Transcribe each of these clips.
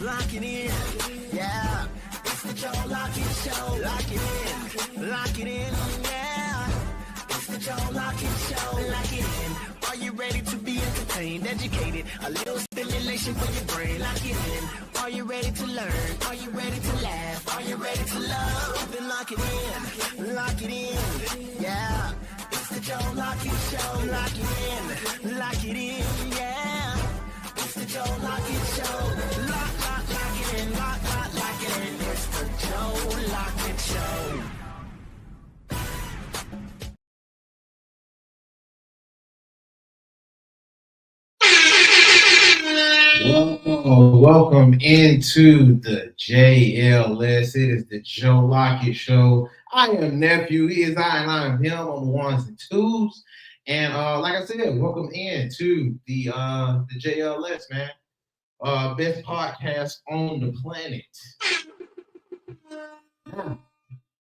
Lock it in, yeah. It's the Joe Lockett Show. Lock it in, yeah. It's the Joe Lockett Show. Lock it in. Are you ready to be entertained, educated? A little stimulation for your brain. Lock it in. Are you ready to learn? Are you ready to laugh? Are you ready to love? Then lock it in, yeah. It's the Joe Lockett Show. Lock it in, yeah. It's the Joe Lockett Show. Lock it in, lock it in. It's the Joe Lockett Show. Welcome into the JLS. It is the Joe Lockett Show. I am Nephew. He is I, and I am him on the ones and twos. And like I said, welcome into the JLS, man. Best podcast on the planet.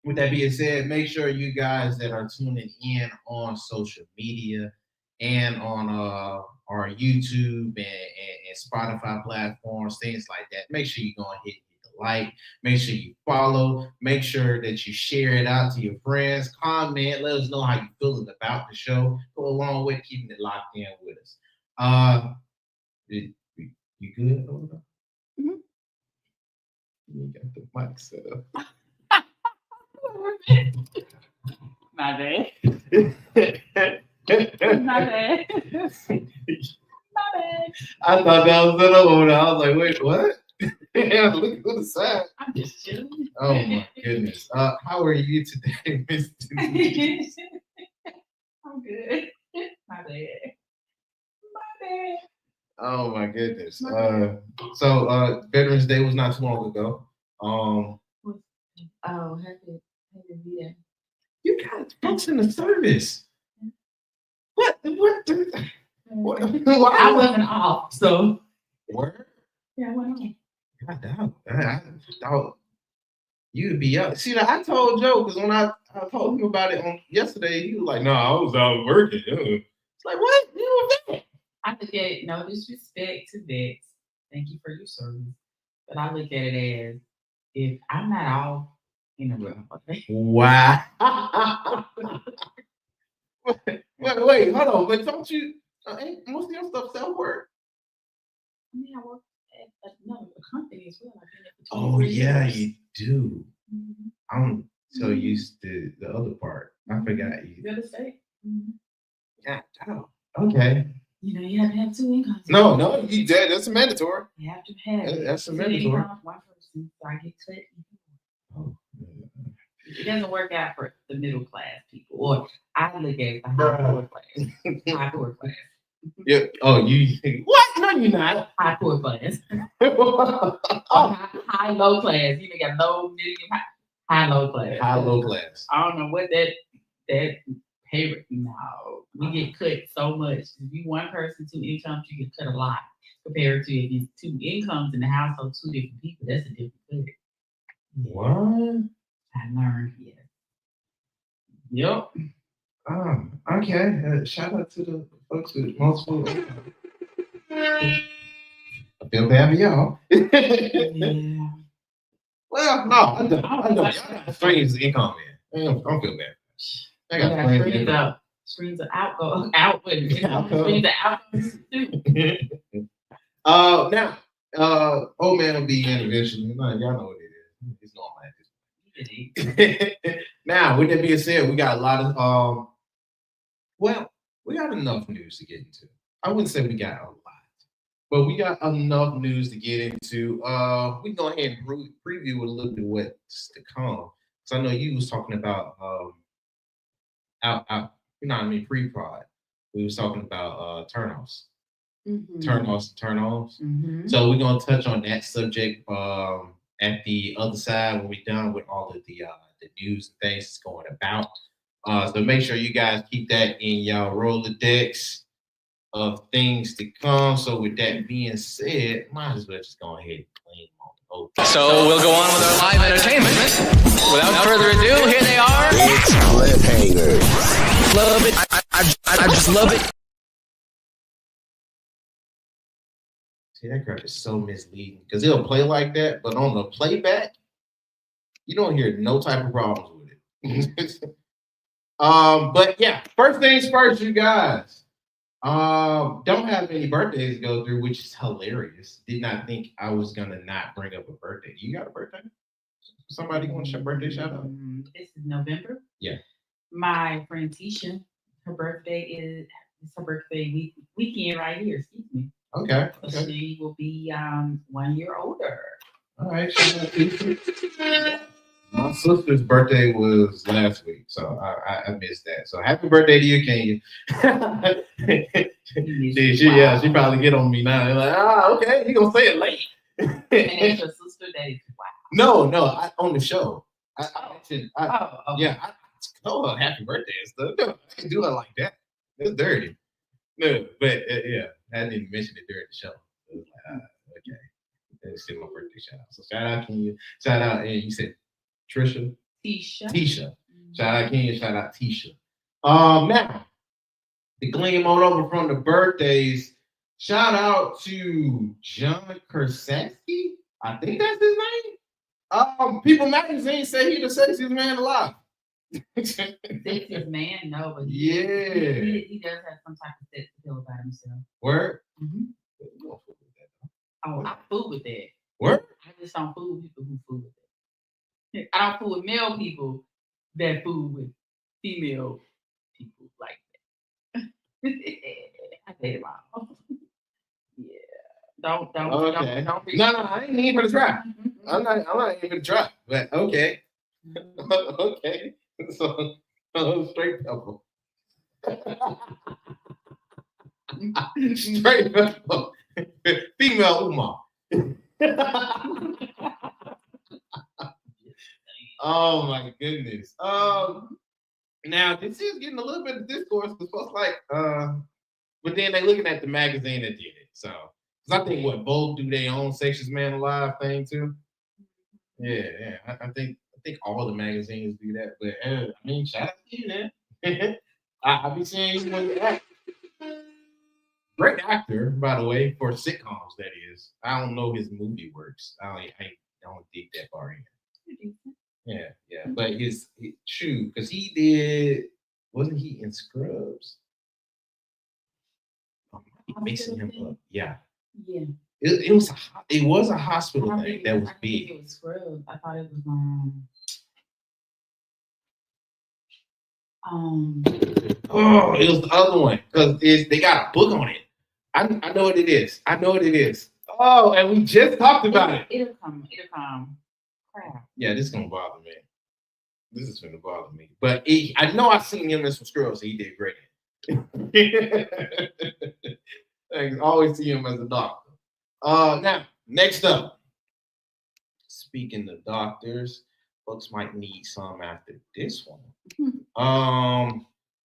With that being said, make sure you guys that are tuning in on social media and on our YouTube and Spotify platforms, things like that. Make sure you go and hit the like. Make sure you follow. Make sure that you share it out to your friends. Comment. Let us know how you're feeling about the show. Go along with keeping it locked in with us. You good over there? Mm-hmm. You got the mic set up. My bad. My bad. I thought that was the one. I was like, wait, what? Look to the side. I'm just chilling. Oh my goodness. How are you today, Miss Denise? I'm good. My bad. Oh my goodness. So Veterans Day was not too long ago. Happy New You got folks in the service. What? I wasn't off, so. Word? Yeah, I went on. God damn. I thought you'd be up. See, I told Joe, because when I told him about it on yesterday, he was like, no, I was out working. It's like, what? You were there. I look at it, no disrespect to vets. Thank you for your service. But I look at it as, if I'm not off, okay. Wow. Wait, hold on. But don't you, most of your stuff self-work? I mean, I work at another company as well. Oh, yeah, you do. Mm-hmm. I'm so used to the other part. I forgot you. Real estate. Mm-hmm. Yeah, okay. You have to have two incomes. No, you did. That's mandatory. You have to have that's a mandatory. One person, so I get cut. Oh. It doesn't work out for the middle class people, or I look at it the high poor class. Yeah. Oh, you what? No, you're not. High poor class. High low class. You got low, medium, high low class. High low class. I don't know what that pay rate. No, we get cut so much. If you one person, two incomes, you get cut a lot compared to if it's two incomes in the household, two different people. That's a different cut. What? I learned, yes. Yep. Okay. Shout out to the folks with multiple. I feel bad for y'all. Yeah. Well, no, I don't. Y'all got streams of income, man. I don't feel bad. I got streams of output. Streams of output too. Now, old man will be in eventually. Y'all know what it is. It's normal at this point. Now, with that being said, we got a lot of we got enough news to get into. I wouldn't say we got a lot, but we got enough news to get into. We can go ahead and preview a little bit what's to come. So I know you was talking about pre-prod. We was talking about turnoffs. Mm-hmm. Turn-offs. Mm-hmm. So we're gonna touch on that subject at the other side when we're done with all of the news and things that's going about. So make sure you guys keep that in y'all Rolodex of things to come. So with that being said, might as well just go ahead and claim on the boat. So we'll go on with our live entertainment. Without further ado, here they are. It's Cliffhanger. Love it. I just love it. See, that crap is so misleading because it'll play like that, but on the playback, you don't hear no type of problems with it. But yeah, first things first, you guys. Don't have any birthdays to go through, which is hilarious. Did not think I was gonna not bring up a birthday. You got a birthday? Somebody want a birthday shout out? This is November. Yeah. My friend Tisha, her birthday is it's her birthday weekend right here. Excuse me. Okay. So she will be 1 year older. All right. Shout out to you. My sister's birthday was last week, so I missed that. So happy birthday to you, Kenya. She probably get on me now. Like, okay, you gonna say it late. And that's your sister. That is No, on the show. I okay. I told her happy birthday and stuff. No, I didn't do her like that. It's dirty. No, but yeah, I didn't mention it during the show. It was like, okay, let's see my birthday shout out. So shout out Kenya. Shout out, and you said Tisha. Shout out Kenya. Shout out Tisha. Now the gleam on over from the birthdays. Shout out to John Krasinski. I think that's his name. People Magazine say he's the sexiest man alive. Sexiest man, no, but yeah, he does have some type of sex appeal about himself. Word. Mm-hmm. Oh, I fool with that. Word. I just don't fool with people who fool with it. I don't fool with male people that fool with female people like that. I say it wrong. Yeah. Don't. Okay. Don't No, I ain't even gonna try. I'm not even gonna try. But okay. Okay. So straight couple. Straight couple. Female Umar. Oh my goodness. Now this is getting a little bit of discourse because folks like but then they looking at the magazine that did it. So I think what Vogue do their own sexiest man alive thing too. Yeah. I think all the magazines do that. But I mean, shout out to you, man. I be seeing you when you act. Great actor, by the way, for sitcoms. That is. I don't know his movie works. I don't dig that far in. Yeah. But it's true because he did. Wasn't he in Scrubs? Mixing him up. Yeah. Yeah. It was a hospital thing that was big. It was Scrubs. I thought it was it was the other one because they got a book on it. I know what it is. Oh, and we just talked about it. It'll come. Crap. Yeah, this is gonna bother me. This is gonna bother me. But I know I've seen him in some Scrubs. So he did great. I always see him as a doctor. Now, next up, speaking of doctors, folks might need some after this one.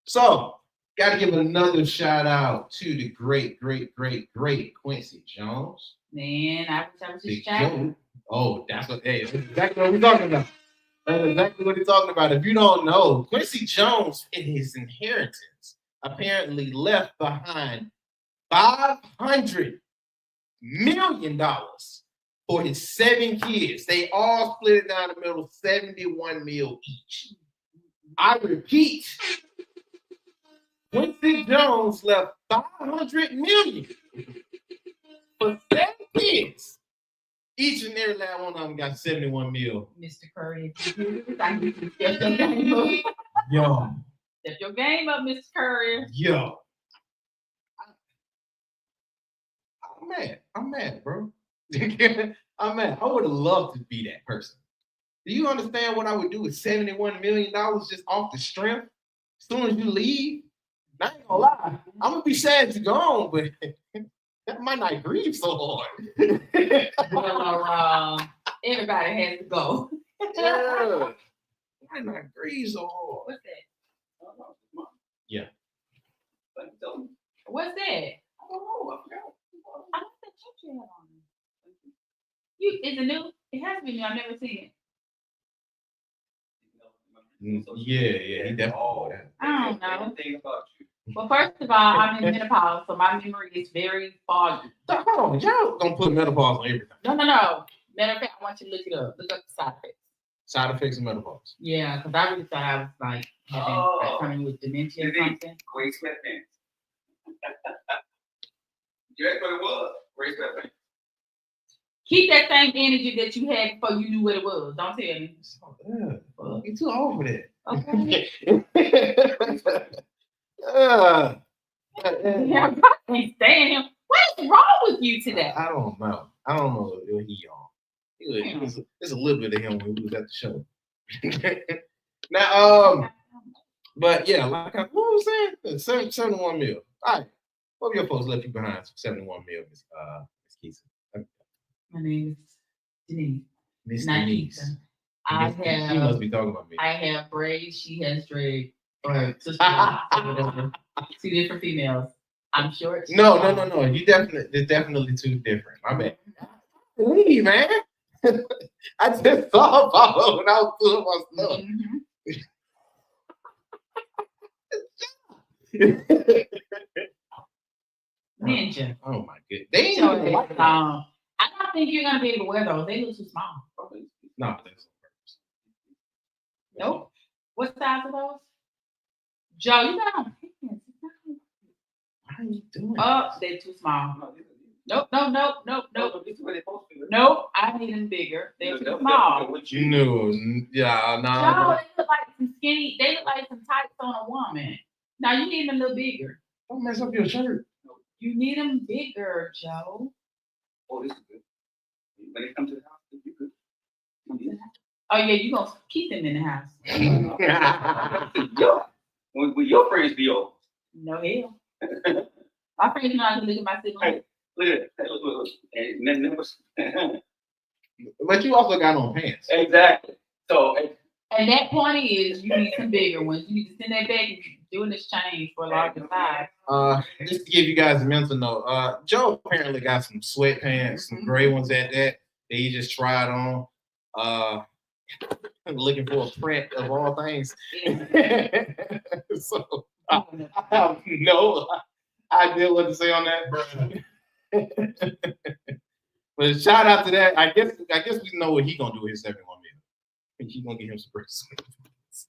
So got to give another shout out to the great Quincy Jones. Man, I was just chatting. Oh, that's exactly what we're talking about. That's exactly what he's talking about. If you don't know, Quincy Jones in his inheritance apparently left behind $500 million for his 7 kids. They all split it down the middle, 71 mil each. I repeat, Quincy Jones left $500 million for 7 kids. Each and every last one of them got 71 mil. Mr. Curry, I need you to step your game up. Yo. Step your game up, Mr. Curry. Yo. I'm mad, bro. I'm mad. I would have loved to be that person. Do you understand what I would do with $71 million just off the strength? As soon as you leave, I ain't gonna lie. I'm gonna be sad you're gone, but that might not grieve so hard. Well, everybody has to go. Yeah. Might not grieve so hard. What's that? Yeah. What's that? I don't know. I forgot. I don't think you have on. Is it new? It has to be new. I've never seen it. Yeah, he definitely. I don't know. Anything about you. Well, first of all, I'm in menopause, so my memory is very foggy. So, hold on, y'all gonna put menopause on everything. No. Matter of fact, I want you to look it up. Look up the side effects. Side effects of menopause. Yeah, because I really thought I was like having like, coming with dementia or something. Great sweatpants. That's what it was. Great sweatpants. Keep that same energy that you had before you knew what it was. Don't tell me. You're too old for that. Okay. Yeah, I can't stand him. What is wrong with you today? I don't know. I don't know what he on. There's a little bit of him when we was at the show. Now, but yeah, like what was saying, 71 mil. All right, what were your folks left you behind? 71 mil, Miss Keisha. My name is Denise. Miss Not Denise. Keisha. She must be talking about me. I have braids. She has dread. Or sister, whatever. Two different females. I'm short. No. You they're definitely two different. My bad. Leave, man. I just saw Pablo when I was doing my stuff. Ninja. Oh my goodness. They ain't So, even like that. I don't think you're gonna be able to wear those. They look too small. No, that's on purpose. Nope. What size are those? Joe, you got on pants. Why are you doing Oh, they're too small. Nope. Nope. I need them bigger. They're too small. No, yeah, no. Joe, they look like some skinny. They look like some tights on a woman. Now you need them a little bigger. Don't mess up your shirt. You need them bigger, Joe. Oh, this is good. When it comes to the house, you good. Oh yeah, you gonna keep them in the house? Will your friends be over? No hell. My friends know I can look at my sibling. Hey, look at it. Hey, look. Hey, never. But you also got on pants. Exactly. So, And that point is, you need some bigger ones. You need to send that back and doing this change for a larger size. Just to give you guys a mental note, Joe apparently got some sweatpants, some gray ones at that he just tried on. Looking for a print of all things. So I have no idea what to say on that, bro. But shout out to that. I guess we know what he's gonna do with his 71 million. He's gonna get him some bracelets.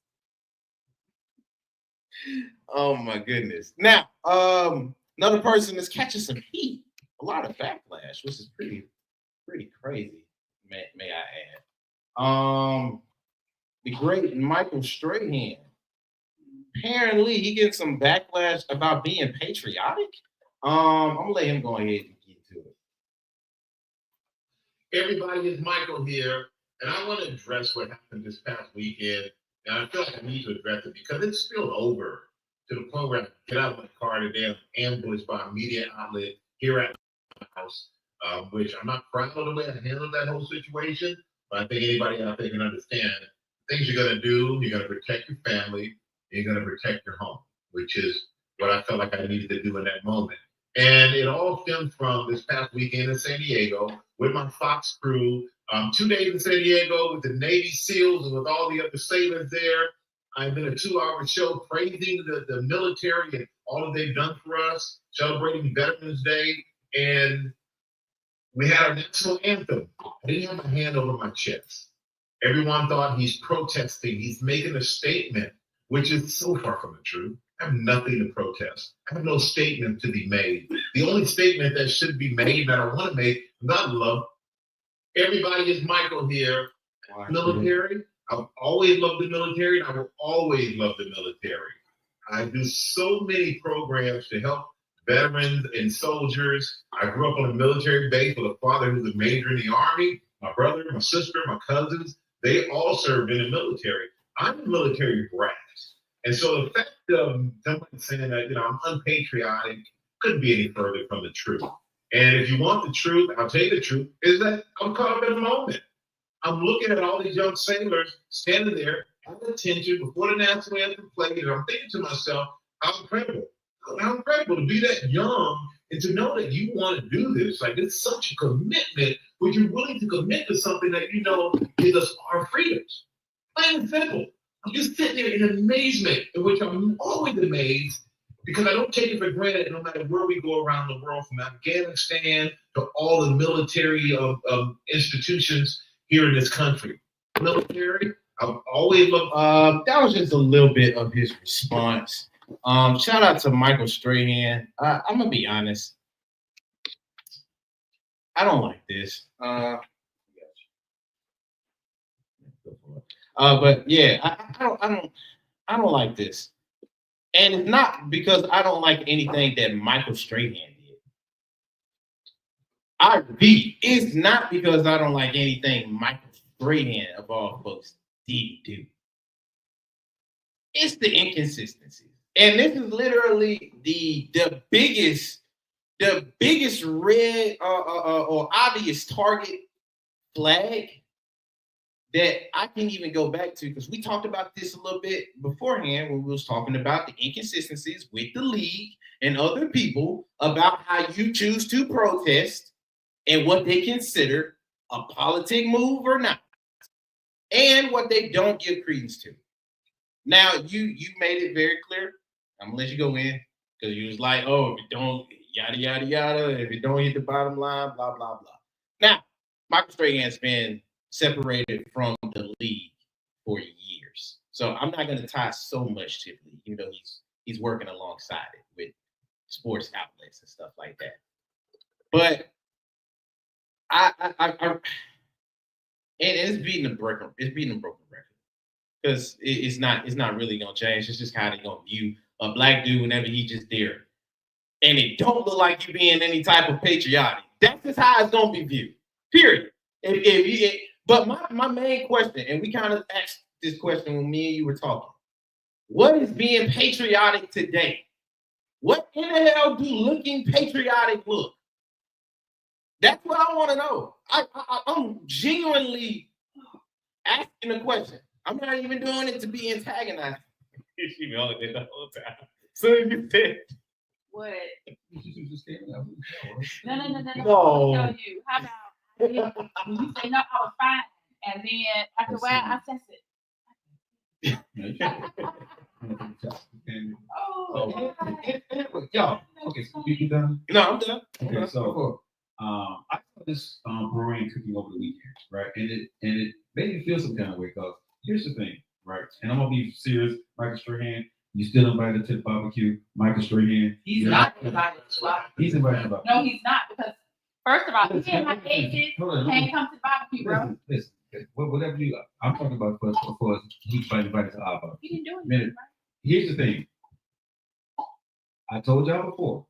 Oh my goodness. Now, another person is catching some heat, a lot of backlash, which is pretty crazy, may I add. The great Michael Strahan. Apparently, he getting some backlash about being patriotic. I'm gonna let him go ahead and get to it. Everybody, is Michael here, and I want to address what happened this past weekend. And I feel like I need to address it because it spilled over to the point where I get out of my car today, I'm ambushed by a media outlet here at my house, which I'm not proud of the way I handled that whole situation, but I think anybody out there can understand things you're going to do. You're going to protect your family, and you're going to protect your home, which is what I felt like I needed to do in that moment. And it all stems from this past weekend in San Diego with my Fox crew. 2 days in San Diego with the Navy SEALs and with all the other sailors there. I did a 2-hour show praising the military and all that they've done for us, celebrating Veterans Day. And we had our national anthem. I didn't have my hand over my chest. Everyone thought he's protesting. He's making a statement, which is so far from the truth. I have nothing to protest. I have no statement to be made. The only statement that should be made that I want to make is I love everybody. Is Michael here. Military. I've always loved the military, and I will always love the military. I do so many programs to help veterans and soldiers. I grew up on a military base with a father who's a major in the Army. My brother, my sister, my cousins, they all served in the military. I'm a military brat. And so the fact of somebody saying that, I'm unpatriotic couldn't be any further from the truth. And if you want the truth, I'll tell you the truth, is that I'm caught up in the moment. I'm looking at all these young sailors standing there at attention before the national anthem played, and I'm thinking to myself, how incredible. How incredible to be that young and to know that you want to do this. Like, it's such a commitment, where you're willing to commit to something that you know gives us our freedoms. Plain and simple. I'm just sitting there in amazement, in which I'm always amazed because I don't take it for granted no matter where we go around the world, from Afghanistan to all the military institutions here in this country. Military, I've always loved. That was just a little bit of his response. Shout out to Michael Strahan. I'm gonna be honest. I don't like this. But yeah, I don't like this. And it's not because I don't like anything that Michael Strahan did. I repeat, it's not because I don't like anything Michael Strahan of all folks did do. It's the inconsistency. And this is literally the biggest red or obvious target flag that I can even go back to, because we talked about this a little bit beforehand when we was talking about the inconsistencies with the league and other people about how you choose to protest and what they consider a politic move or not, and what they don't give credence to. Now, you made it very clear. I'm gonna let you go in because you was like, oh, if it don't, yada, yada, yada, if it don't hit the bottom line, blah, blah, blah. Now, Michael Strahan's been separated from the league for years. So I'm not going to tie so much to the league, even though he's working alongside it with sports outlets and stuff like that. But and it's beating a broken record. Because it's not really gonna change. It's just how they're gonna view a black dude whenever he just there. And it don't look like you being any type of patriotic. That's just how it's gonna be viewed. Period. But my main question, and we kind of asked this question when me and you were talking. What is being patriotic today? What in the hell do looking patriotic look? That's what I want to know. I'm genuinely asking a question. I'm not even doing it to be antagonized. She be on it the whole time. So you said what? No. No. I'll tell you. How about when you say no, I was fine, and then after a while I said it. Oh, y'all. Okay, so you done? no, I'm done. Okay, so I saw this brewing cooking over the weekend, right? And it made me feel some kind of way, because here's the thing, right? And I'm gonna be serious, Michael Strahan. You still invited to the barbecue, Michael Strahan. He's not invited to the barbecue. He's invited to the barbecue. No, he's not, because first of all, he and my agent can't come to the barbecue, bro. Listen, whatever you. I'm talking about for he's invited to our barbecue. He didn't do Minute. anything, right? Here's the thing. I told y'all before,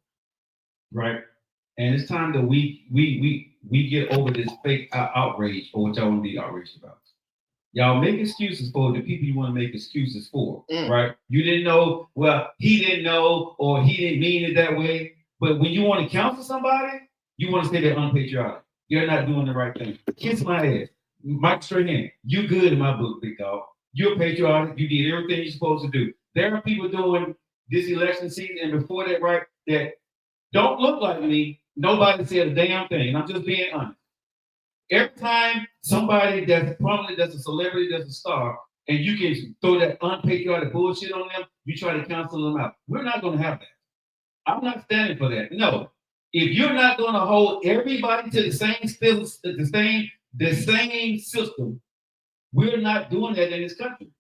right? And it's time that we get over this fake outrage or what y'all want to be outraged about. Y'all make excuses for the people you want to make excuses for, right? You didn't know, well, he didn't know, or he didn't mean it that way. But when you want to counsel somebody, you want to say they're unpatriotic. You're not doing the right thing. Kiss my ass. Michael Strahan, you good in my book, big dog. You're patriotic. You did everything you're supposed to do. There are people doing this election season and before that, right, that don't look like me. Nobody said a damn thing. And I'm just being honest. Every time somebody that's prominent, that's a celebrity, that's a star, and you can throw that unpatriotic bullshit on them, you try to cancel them out. We're not going to have that. I'm not standing for that. No. If you're not going to hold everybody to the same system, we're not doing that in this country.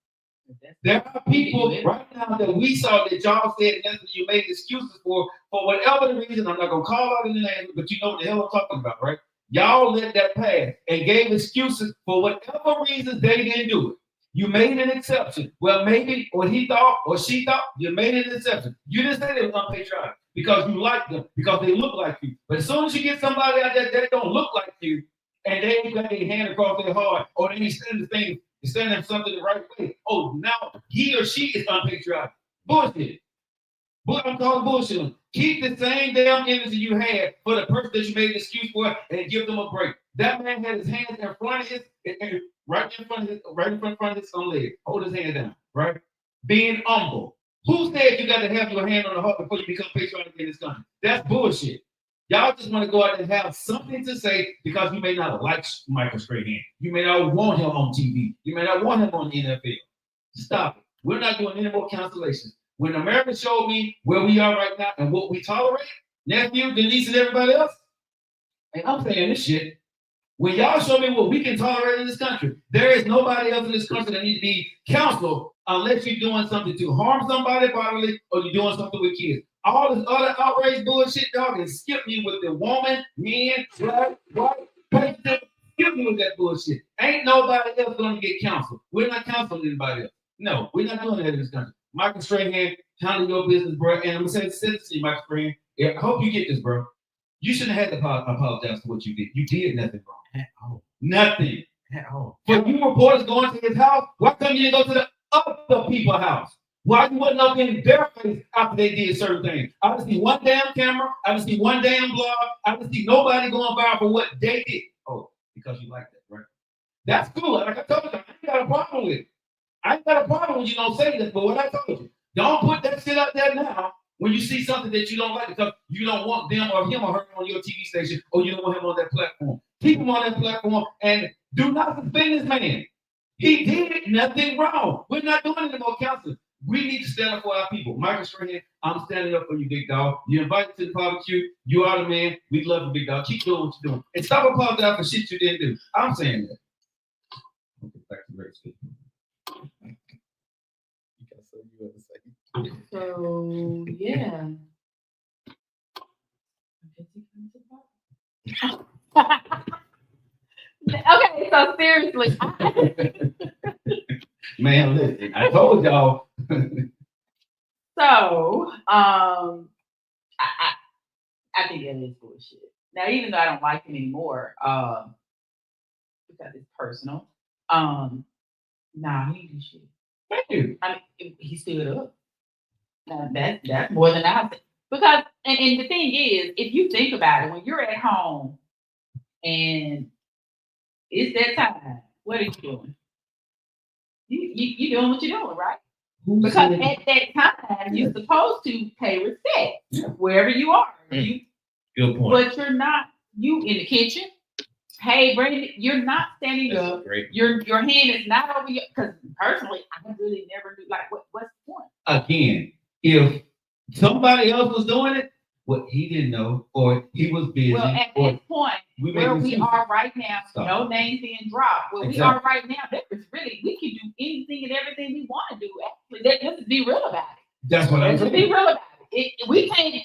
There are people right now that we saw that y'all said nothing, you made excuses for whatever the reason. I'm not going to call out in the name, but you know what the hell I'm talking about, right? Y'all let that pass and gave excuses for whatever reasons they didn't do it. You made an exception. Well, maybe what he thought or she thought, you made an exception. You didn't say they were unpatriotic because you like them, because they look like you. But as soon as you get somebody out there that don't look like you, and they ain't got their hand across their heart, or they ain't sending something the right way, oh, now he or she is unpatriotic. Bullshit. But I'm calling bullshit. Keep the same damn energy you had for the person that you made an excuse for and give them a break. That man had his hands in front of his, right in front of his own leg. Hold his hand down, right? Being humble. Who said you got to have your hand on the heart before you become patriotic in this country? That's bullshit. Y'all just want to go out and have something to say because you may not like Michael Strahan. You may not want him on TV. You may not want him on the NFL. Stop it. We're not doing any more cancellations. When America showed me where we are right now and what we tolerate, nephew, Denise, and everybody else, and I'm saying this shit. When y'all show me what we can tolerate in this country, there is nobody else in this country that needs to be counseled unless you're doing something to harm somebody bodily or you're doing something with kids. All this other outrage bullshit, dog, and skip me with the woman, men, black, white, patient, skip me with that bullshit. Ain't nobody else gonna get counseled. We're not counseling anybody else. No, we're not doing that in this country. Michael Strahan, handle your business, bro. And I'm gonna say this to you, Michael Strahan. I hope you get this, bro. You shouldn't have had to apologize for what you did. You did nothing wrong. At all. Nothing. At all. For you reporters going to his house, why come you didn't go to the other people's house? Why you wasn't up in their face after they did certain things? I didn't see one damn camera. I didn't see one damn blog. I didn't see nobody going viral for what they did. Oh, because you like that, right? That's cool. Like I told you, I ain't got a problem with it. I ain't got a problem when you don't say this, but what I told you, don't put that shit out there now when you see something that you don't like because you don't want them or him or her on your TV station or you don't want him on that platform. Keep him on that platform and do not suspend this man. He did nothing wrong. We're not doing any more counseling. We need to stand up for our people. Michael Strahan, I'm standing up for you, big dog. You're invited to the barbecue. You are the man. We love you, big dog. Keep doing what you're doing. And stop apologizing for shit you didn't do. I'm saying that. Okay, back to race. So yeah. Okay, so seriously, Man, listen, I told y'all. So, I think that is bullshit. Now, even though I don't like him anymore, because it's personal, nah, he did shit. Thank you. I mean, he stood up. Now, that's more than I think. Because, and the thing is, if you think about it, when you're at home and it's that time, what are you doing? You doing what you're doing, right? Because at that time, you're supposed to pay respect wherever you are. Good point. But you're not, you in the kitchen. Hey, Brandon, you're not standing That's up. great. Your hand is not over your, because personally, I really never knew, like, what's the point? Again, if somebody else was doing it, what he didn't know, or he was busy, Well, at or this point, we where make we excuses. are right now, Stop. no names being dropped. Where we Exactly. are right now, there is really, we can do anything and everything we want to do. Actually, let's be real about it. That's what I'm Let's be saying. real about it. We can't.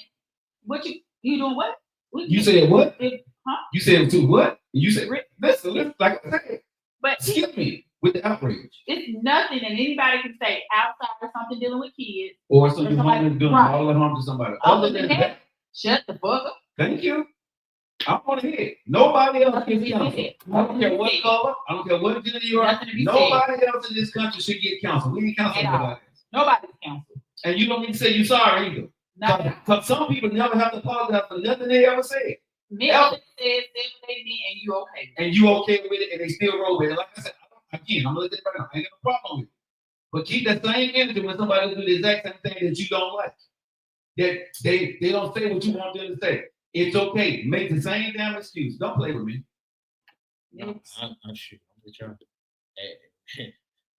What you doing? What? You said what? Huh? You said to what? You said listen, like I said, But skip me with the outrage. it's nothing that anybody can say outside of something dealing with kids. Or so Or you somebody- want to do right. all the harm to somebody. Other than that, shut the fuck up. Thank you. I want to hear it. Nobody else Nothing to gets be counseled. said. I don't care what Nothing to be color. I don't care what gender you are. Nothing to be Nobody else in this country should get counseled. We ain't counseling At all. nobody else. Nobody's counseled. And you don't need to say you sorry either. Not Because some people never have to apologize for nothing they ever said. me. Yeah. Said what they mean, and you okay. And you okay with it and they still roll with it. Like I said, again, I'm gonna let that right now. I ain't got no problem with it. But keep that same energy when somebody do the exact same thing that you don't like. That they don't say what you want them to say. It's okay. Make the same damn excuse. Don't play with me. No, I'm sure. I'm with y'all.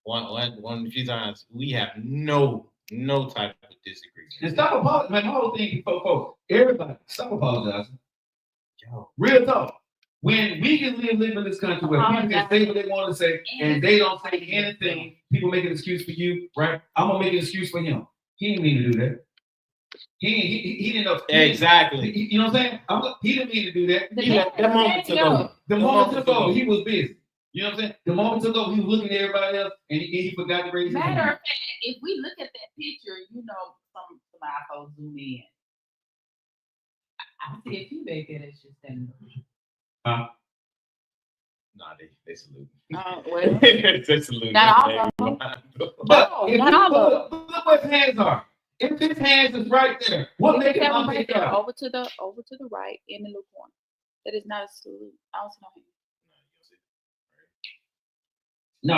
One few times we have no type of disagreement. And stop apologizing. Man, my whole thing, folks, everybody, stop apologizing. Yo, Real talk. When we can live in this country where people can say what they want to say and they don't say anything, people make an excuse for you, right? I'm gonna make an excuse for him. He didn't mean to do that. He didn't know. exactly. You know what I'm saying? He didn't mean to do that. That moment took over. The moment took over, he was busy. You know what I'm saying? The moment took over, he was looking at everybody else and he forgot to raise his Matter of hand. fact, if we look at that picture, you know, some iPhones zoom in. I see a few back there that's just standing up. Nah, they salute. Well, They salute. not all of them. But No, if not you all of look what his hands are. If his hands is right there, what You makes can him tell them right unpick there, out? over to the right in the little corner. That is not a salute. I don't see no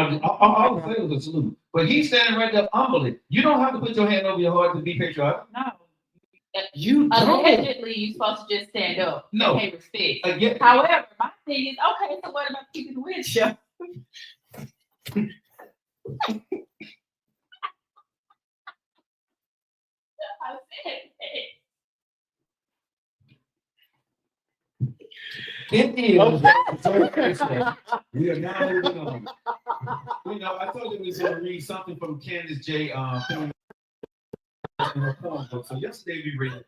hand. No, all I say was a salute. But he's standing right there humbly. You don't have to put your hand over your heart to be patriotic. No. You Allegedly, you're supposed to just stand up No. and pay respect. Again, However, my thing is, okay, so what about keeping the windshield? It is. We are now moving on. You know, I told you we was going to read something from Candace J. In her poem book. So yesterday we read.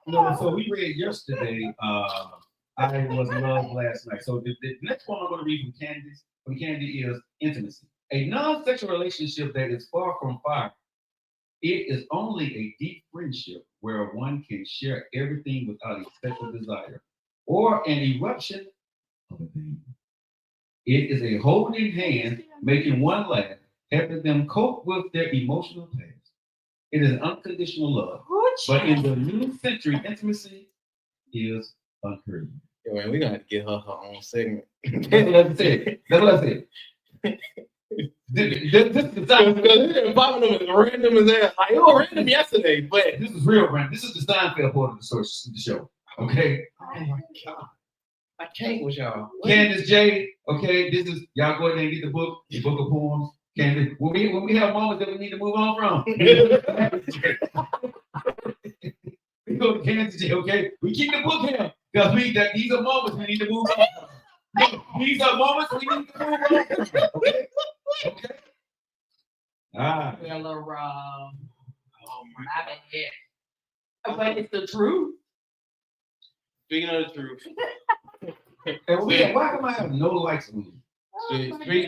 No, so we read yesterday. I was in love last night. So the next one I'm going to read from Candy is intimacy. A non-sexual relationship that is far from fire. It is only a deep friendship where one can share everything without a sexual desire or an eruption of a pain. It is a holding hand, making one laugh, helping them cope with their emotional past. It is unconditional love. But in the new century, intimacy is unheard of. Yo, man, we're gonna have to get her own segment. That's what I said. That's what I said. This is the Seinfeld. Bobbing them is random as hell. Like, it was random yesterday, but This is real random. This is the Seinfeld part of the show. Okay. oh my god, I can't with y'all. Candace J. Okay, this is y'all go ahead and get the book of poems. Candace, when we have moments that we need to move on from. We go to Candace J. Okay, we keep the book here because these are moments we need to move on from. No, these are moments we need to move on from. Okay. Okay. Ah. Hello, Rob. Oh my My bad. But it's the truth. Speaking of the truth, Why come I have no likes on you?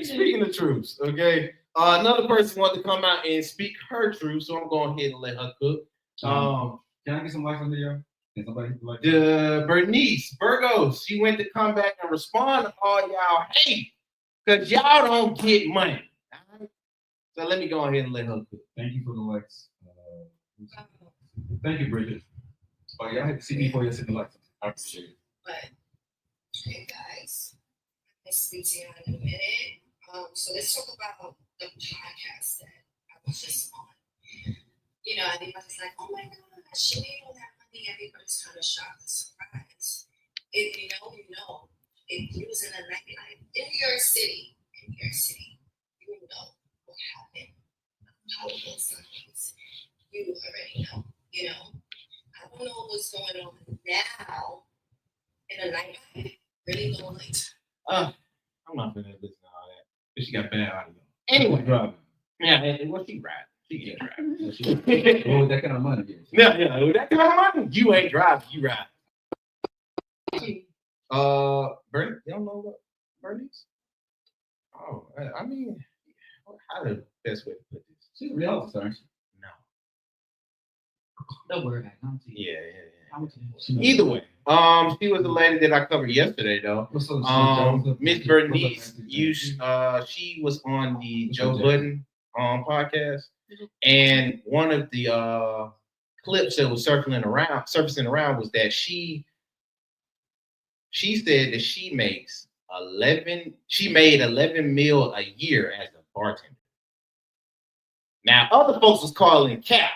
speaking of truths, okay. Another person wanted to come out and speak her truth, so I'm going ahead and let her cook. Can I get some likes on there? Can somebody hit the like? The Bernice Burgos, she went to come back and respond to all y'all hate because y'all don't get money. All right? So let me go ahead and let her cook. Thank you for the likes. Thank you, Bridget. Oh, y'all had to see me before you sent the likes. I appreciate it. But hey guys, I speak to you in a minute. So let's talk about the podcast that I was just on. You know, everybody's like, "Oh my God, she made all that money." Everybody's kind of shocked and surprised. If you know, if you was in a nightlife in New York City, you know what happened. How it goes sometimes. You already know. You know, I don't know what's going on now in a nightlife. Really don't like. I'm not gonna listen to all that. But she got bad audio. Anyway, Driving. yeah, well, she right. She ain't driving. What was that kind of money? Yeah, with that kind of money, you ain't driving, you ride. Bernie, you don't know what Bernice? Oh, I mean, how the best way to put this? She's a real officer, aren't she? No. Don't worry about it. Yeah. She knows. Either way, she was the lady that I covered yesterday, though. What's up, Miss Bernice, she was on the Joe Budden podcast, and one of the clips that was surfacing around was that she said that she made 11 mil a year as a bartender. Now other folks was calling cap.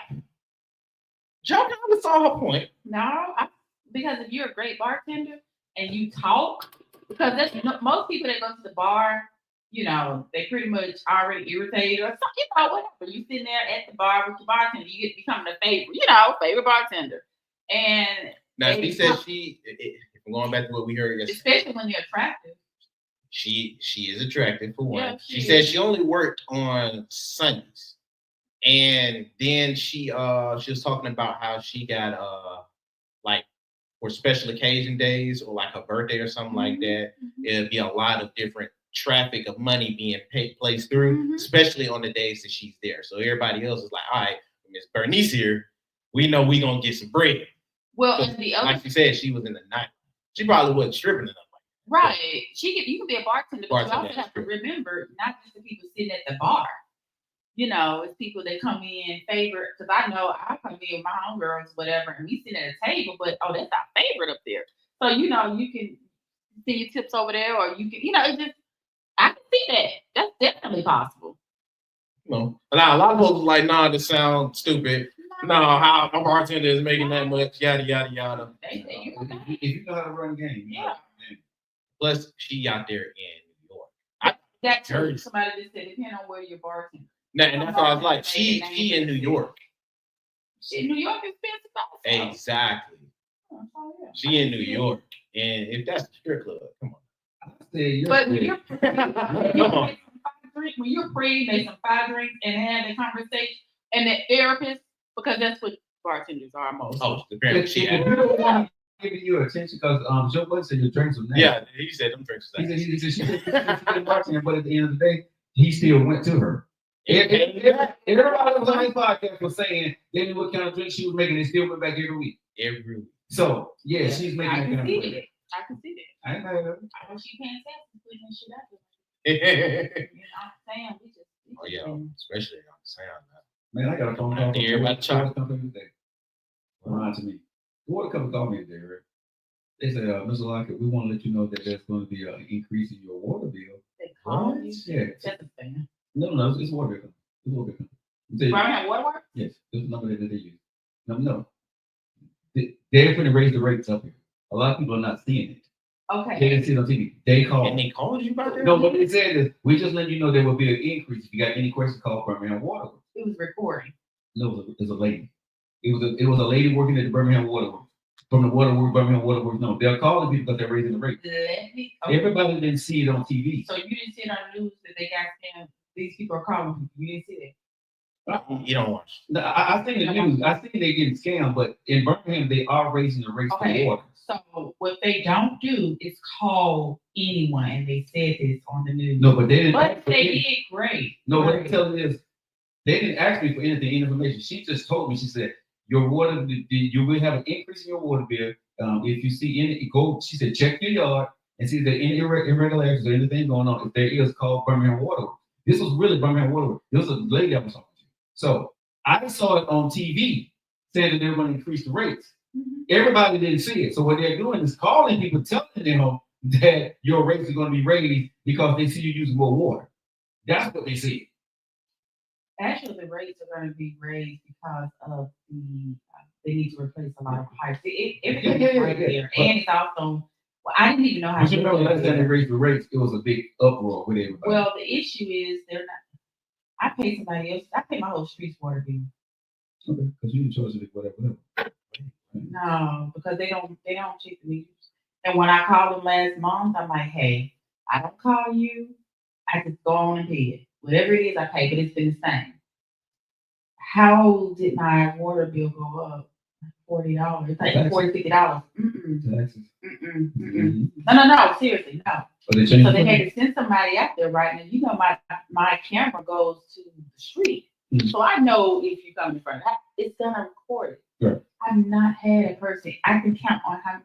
Joe kind of saw her point. No, because if you're a great bartender and you talk, because that's most people that go to the bar, you know, they pretty much already irritated or something, you know, whatever. You sitting there at the bar with your bartender, you get becoming a favorite bartender. And Now she said if I'm going back to what we heard yesterday, especially when you're attractive. she is attractive for one. Yeah, she she said is. she only worked on Sundays. And then she was talking about how she got like for special occasion days or like her birthday or something like that, it'd be a lot of different traffic of money being placed through, especially on the days that she's there. So everybody else is like, all right, Miss Bernice here, we know we gonna get some bread. Well, So, and the other like she said, she was in the night. She probably wasn't stripping enough. right, you can be a bartender, but you Bartender, also have to that's true. remember not just the people sitting at the bar. You know, it's people that come in favorite, because I know I come in with my homegirls, whatever, and we sit at a table, but that's our favorite up there. So, you know, you can see your tips over there, or you can, it's just, I can see that. That's definitely possible. No. Now a lot of folks like, nah, this sounds stupid. No, how a bartender is making that much, yada yada yada. They say you can. If you know how to run a game. Yeah. Plus, she out there in New York. That too. Heard. Somebody just said, depending on where you're bartending. Now, and that's why I was like, she in New York. In New York, it's expensive also. Exactly. Oh, yeah. She in New York, and if that's the strip club, come on. But when you're Come on. when you're free, make some 5 drinks and have a conversation, and the therapist, because that's what bartenders are most. Oh, apparently If she you had. don't want to give you attention, because Joe Budden said your drinks was nasty. Yeah, he said them drinks. He said she said she bartender, but at the end of the day, he still went to her. Everybody that was on his podcast was saying they knew what kind of drink she was making. They still went back every week. Every week. So yeah, she's making I that kind can of see drink. that. I can see that. I ain't mad at her. I know she paying taxes, putting that shit out there. Oh You know, I'm saying we just yeah, especially on the sound. Man, I got a phone I call think everybody from company today. Lying to me. The water company called me today, right? They said, Mr. Lockett, we want to let you know that there's going to be an increase in your water bill. They call you. Yeah. Just a thing. No, it's water bill. It's water bill. Birmingham Waterworks? Yes, there's a number that they use. No. They're going to raise the rates up here. A lot of people are not seeing it. Okay. They didn't see it on TV. They called. And they called you about that? No, what they said is, we just let you know there will be an increase. If you got any questions, call Birmingham Waterworks. It was recording. No, it was a lady. It was a lady working at the Birmingham Waterworks. From the Waterworks, Birmingham Waterworks. No, they're calling people because they're raising the rate. Okay. Everybody didn't see it on TV. So you didn't see it on the news that they got scammed. These people are calling people. You didn't see that. You don't watch. No, I think the news. I think they getting scammed, but in Birmingham they are raising the rates Okay. for water. So what they don't do is call anyone, and they said this on the news. No, but they didn't. But they did great. No, what I'm Great. telling you is, they didn't ask me for anything, any information. She just told me. She said, "Your water, you will have an increase in your water bill. If you see any, go." She said, "Check your yard and see if there are any irregularities or anything going on. If there is, call Birmingham Water." This was really Birmingham Water. This was a lady that was talking to. So I saw it on TV saying that they were going to increase the rates. Mhm. Everybody didn't see it. So what they're doing is calling people, telling them that your rates are going to be raised because they see you using more water. That's what they see. Actually, the rates are going to be raised because of they need to replace a lot of pipes. Everything is right there, and it's also. Well, I didn't even know how. But you know, last time they raised the rates, it was a big uproar with everybody. Well, the issue is they're not. I pay somebody else. I pay my whole street's water bill. Okay, because you can charge it whatever. No, because they don't check the meters. And when I called them last month, I'm like, hey, I don't call you. I just go on and pay it. Whatever it is, I pay, but it's been the same. How did my water bill go up? $40. It's like $40, $50. Taxes. No. Seriously, no. But they So changed they the had to send somebody out there, right? And you know, my camera goes to the street. Mhm. So I know if you come in front, it's gonna record it. Right. I've not had a person, I can count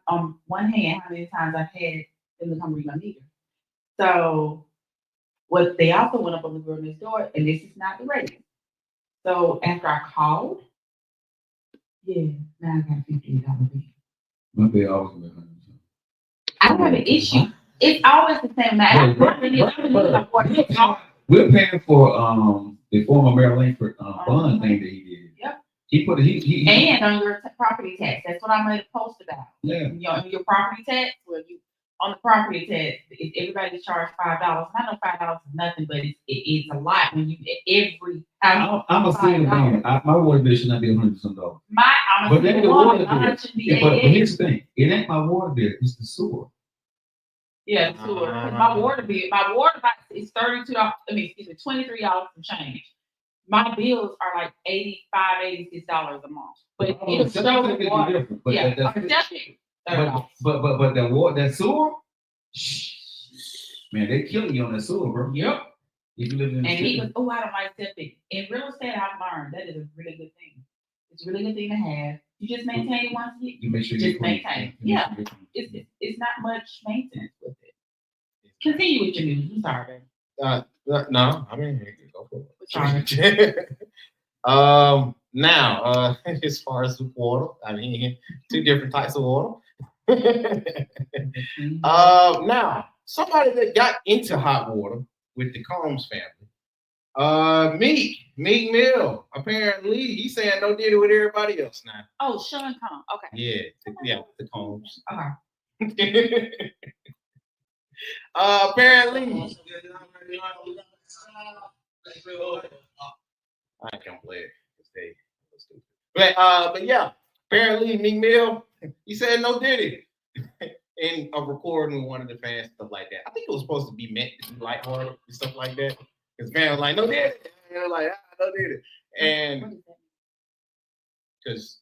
on one hand how many times I've had them to come read my meter. So what they also went up on the girl next door, and this is not the rate. So after I called, yeah, now I got a $58 bill. My bill always been $100. I don't have an issue. It's always the same amount. We're paying for the former Mayor Langford bond thing that he did. Yep. He put he And on your property tax, that's what I made a post about. yeah. Your property tax, where you on the property tax, if everybody's charged $5. I know $5 is nothing, but it's a lot when you every. I'm a single man. My water bill should not be $100 some dollars. I'm But a then single the woman. water bill. Mine should be Yeah, but $88. here's the thing. It ain't my water bill. It's the sewer. Yeah, the sewer. My water bill, my water bill is $32. $23 and change. My bills are like $85, $86 a month. But it'll show the water. Different, but Yeah, that's I'm definitely $30. but that water, that sewer, man, they killing you on that sewer, bro. Yep. If you live in the And he city. goes, oh, I don't like septic. In real estate, I've learned that is a really good thing. It's a really good thing to have. You just maintain it once a year. You make sure Just you clean. maintain. You make Yeah. sure you're clean. It's not much maintenance with it. Continue with your news. I'm sorry, baby. No, I mean, go for Sorry. it. Now, as far as water, I mean, two different types of water. Now, somebody that got into hot water with the Combs family, Meek Mill. Apparently, he's saying no deal with everybody else now. Oh, Sean Combs. Okay. Yeah, the Combs. Okay. Apparently, I can't play it. But yeah, apparently Meek Mill, he said no Diddy in a recording with one of the fans, stuff like that. I think it was supposed to be meant to be lighthearted and stuff like that. Because fans was like, no Diddy. And they're like, no Diddy. And because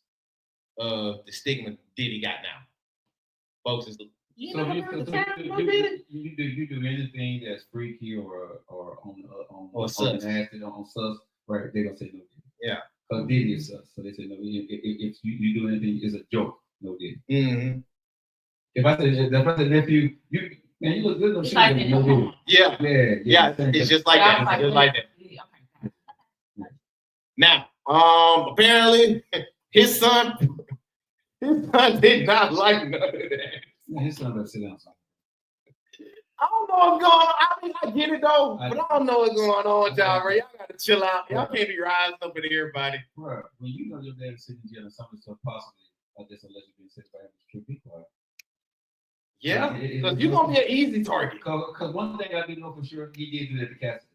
the stigma Diddy got now. Folks is you So know, you, the so time, you, no you, Diddy. you do anything that's freaky or on Or sus. nasty on sus, right? They gonna say no. Yeah. Because Diddy is sus, so they say no. If you do anything, it's a joke. No Diddy. Mm-hmm. If I say nephew, you man, you look good on It's shit. like No in Diddy. the home. Yeah. Yeah. It's just like But I that. was It's just like that. okay. Now, apparently his son did not like none of that. Man, his son better sit down. Son. I don't know what's going on. I mean, I get it though, but I don't know what's going on, y'all. Right? Y'all gotta chill out. Y'all can't be rising up with everybody. Bro, when you know your dad is sitting in jail and something so possibly this allegedly being said by him is true, be quiet. Yeah, because you're gonna be an easy target. Because one thing I do know for sure, he did do that to Cassidy.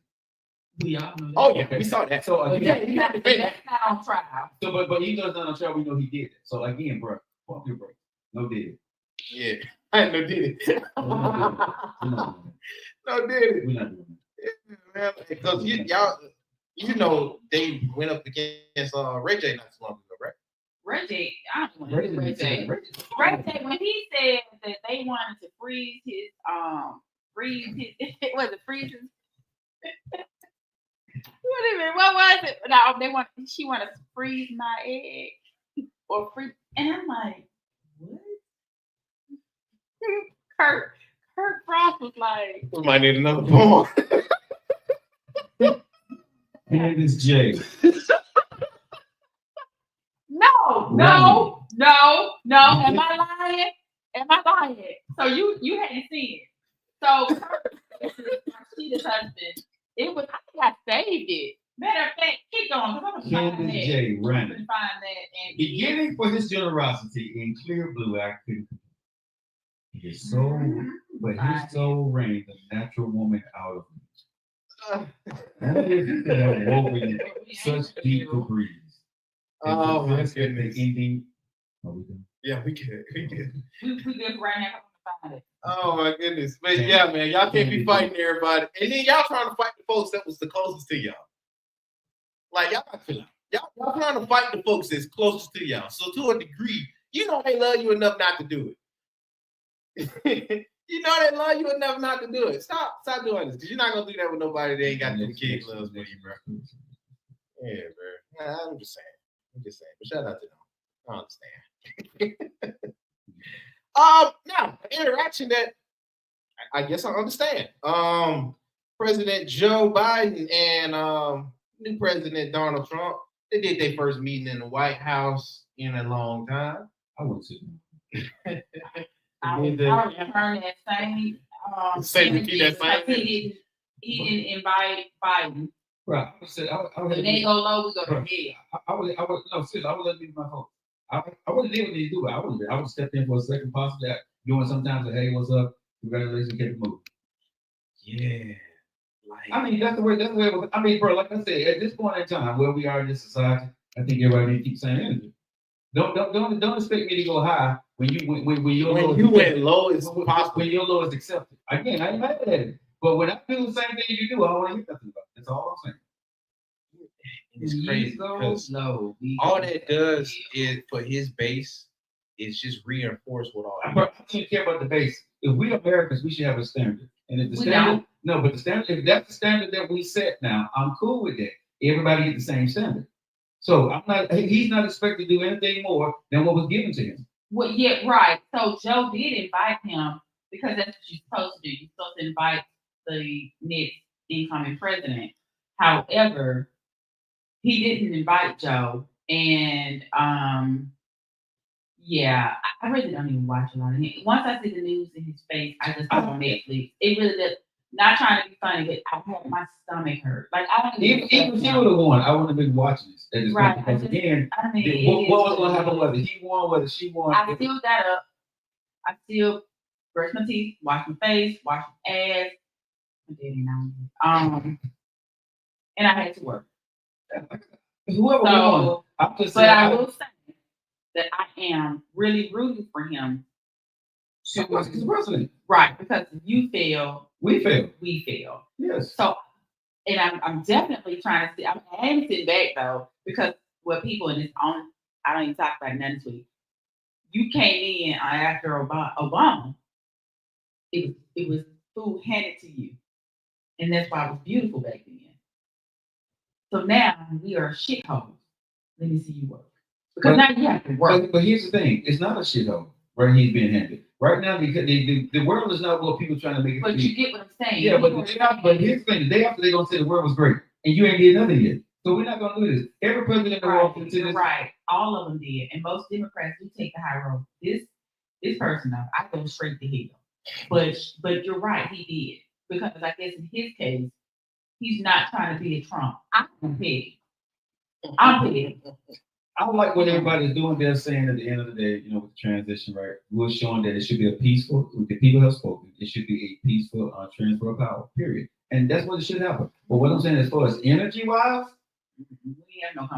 We all know that. Oh yeah, we saw that. So again, you have to pay that. That's not on trial. so but even though it's not on trial, we know he did it. So again, bro, fuck you, bro. No did it. Yeah, I ain't no did it. No did it. We're not doing Man, because y'all, you know, they went up against Ray J not too long ago, right? Reggie, I don't it. want to Ray J. Ray J, when he said that they wanted to freeze his what was it? No, she wanted to freeze my egg or freeze, and I'm like, what? Kurt Frost was like, We might need another poem. Candace J. No. Am I lying? So you hadn't seen it. So Rashida's husband, it was, I think I saved it. Matter of fact, keep going, because I'm gonna find Candace that. J. Running. Find that and Beginning for his generosity in clear blue, I couldn't. His soul, but his soul reigned the natural woman out of me. Only if he could have woven such deep debris. Oh my The goodness. ending. Are we done? Yeah, we good. We good. we good right now. I'm gonna find it. Oh my goodness. But yeah, man, y'all can't be fighting everybody. And then y'all trying to fight the folks that was the closest to y'all. Like y'all got to chill out. Y'all trying to fight the folks that's closest to y'all. So to a degree, you know they love you enough not to do it. You know they love you enough not to do it. Stop doing this. Because you're not gonna do that with nobody that ain't got them kid gloves with you, bro. Yeah, bro. Nah, I'm just saying. But shout out to them. I understand. Now, interaction that I guess I understand. President Joe Biden and new President Donald Trump, they did their first meeting in the White House in a long time. I wouldn't sit down. I would return that same Repeat that same. he didn't invite Biden. Right. I said, I would When they go low, we go to hell. I would let me my phone. I wouldn't deal with these do it. I would step in for a second, possibly doing sometimes. Hey, what's up? Congratulations, get the move. Yeah. I mean, that's the way. It was. I mean, bro, like I said, at this point in time, where we are in this society, I think everybody needs to keep saying energy. Don't expect me to go high when you went low as possible. When your low is accepted. Again, I ain't mad at it. But when I do the same thing you do, I don't want to hear nothing about it. That's all I'm saying. It's crazy because all that does is for his base is just reinforce what all. I don't care about the base. If we Americans, we should have a standard. And if the standard, but the standard, if that's the standard that we set now, I'm cool with that. Everybody get the same standard. So he's not expected to do anything more than what was given to him. Well, yeah, right. So Joe did invite him because that's what you're supposed to do. You're supposed to invite the next incoming president. However, he didn't invite Joe. And yeah, I really don't even watch a lot of him. Once I see the news in his face, I just go on Netflix. It really does. Not trying to be funny, but I had my stomach hurt. Like I don't even. Even if he would have won, I wouldn't have been watching this. At this Right. point, because again, I mean, what was going to happen? Whether he won, whether she won. I still got up. I still brush my teeth, wash my face, wash my ass. I did it now. And I had to work. Whoever won, So, I'm just but saying. I will say that I am really rooting for him Because he's the president. right, because if you fail, We fail. we fail. Yes. So, and I'm definitely trying to see. I am sitting back though, because what people in this on, I don't even talk about none this week. You came in after Obama. It was food handed to you, and that's why it was beautiful back then. So now we are shitholes. Let me see you work, because now you have to work. But here's the thing: it's not a shithole where he's being handed. Right now, because the world is not what people trying to make it. But you get what I'm saying. Yeah, but here's the thing: the day after they're gonna say the world was great, and you ain't did nothing yet. So we're not gonna do this. Every president that walks into You're this, right. All of them did, and most Democrats do take the high road. This person, though, I go straight to hell. But you're right, he did, because I guess in his case, he's not trying to be a Trump. I'm petty. I like what everybody's doing. They're saying at the end of the day, with the transition, right? We're showing that it should be a peaceful. The people have spoken. It should be a peaceful transfer of power. Period. And that's what it should happen. But what I'm saying, as far as energy wise, We have no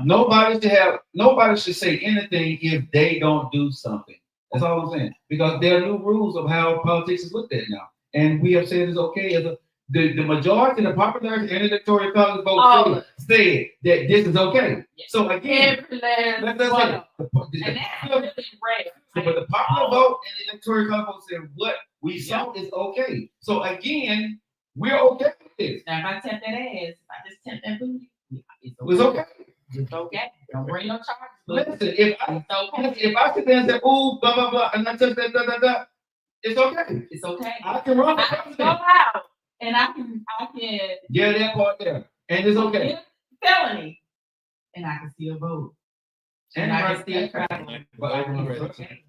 nobody should say anything if they don't do something. That's all I'm saying. Because there are new rules of how politics is looked at now. And we have said it's okay as the majority, the popularity and electoral college vote said that this is okay. So again, every last let's one say of them. And that's really rare. but the popular vote and the electoral college vote said what we saw is okay. So again, we're okay with this. Now, if I tap that ass, if I just tap that booty, it's It's okay. It's okay. Don't bring no charges. Listen, if okay. I sit there and say, ooh, blah, blah, blah, and I touch that, it's okay. It's okay. I can run for I can go president. out and I can Yeah, that part there. And it's okay. get felony and I can still vote. And I can still travel. But I can run for It's president. okay.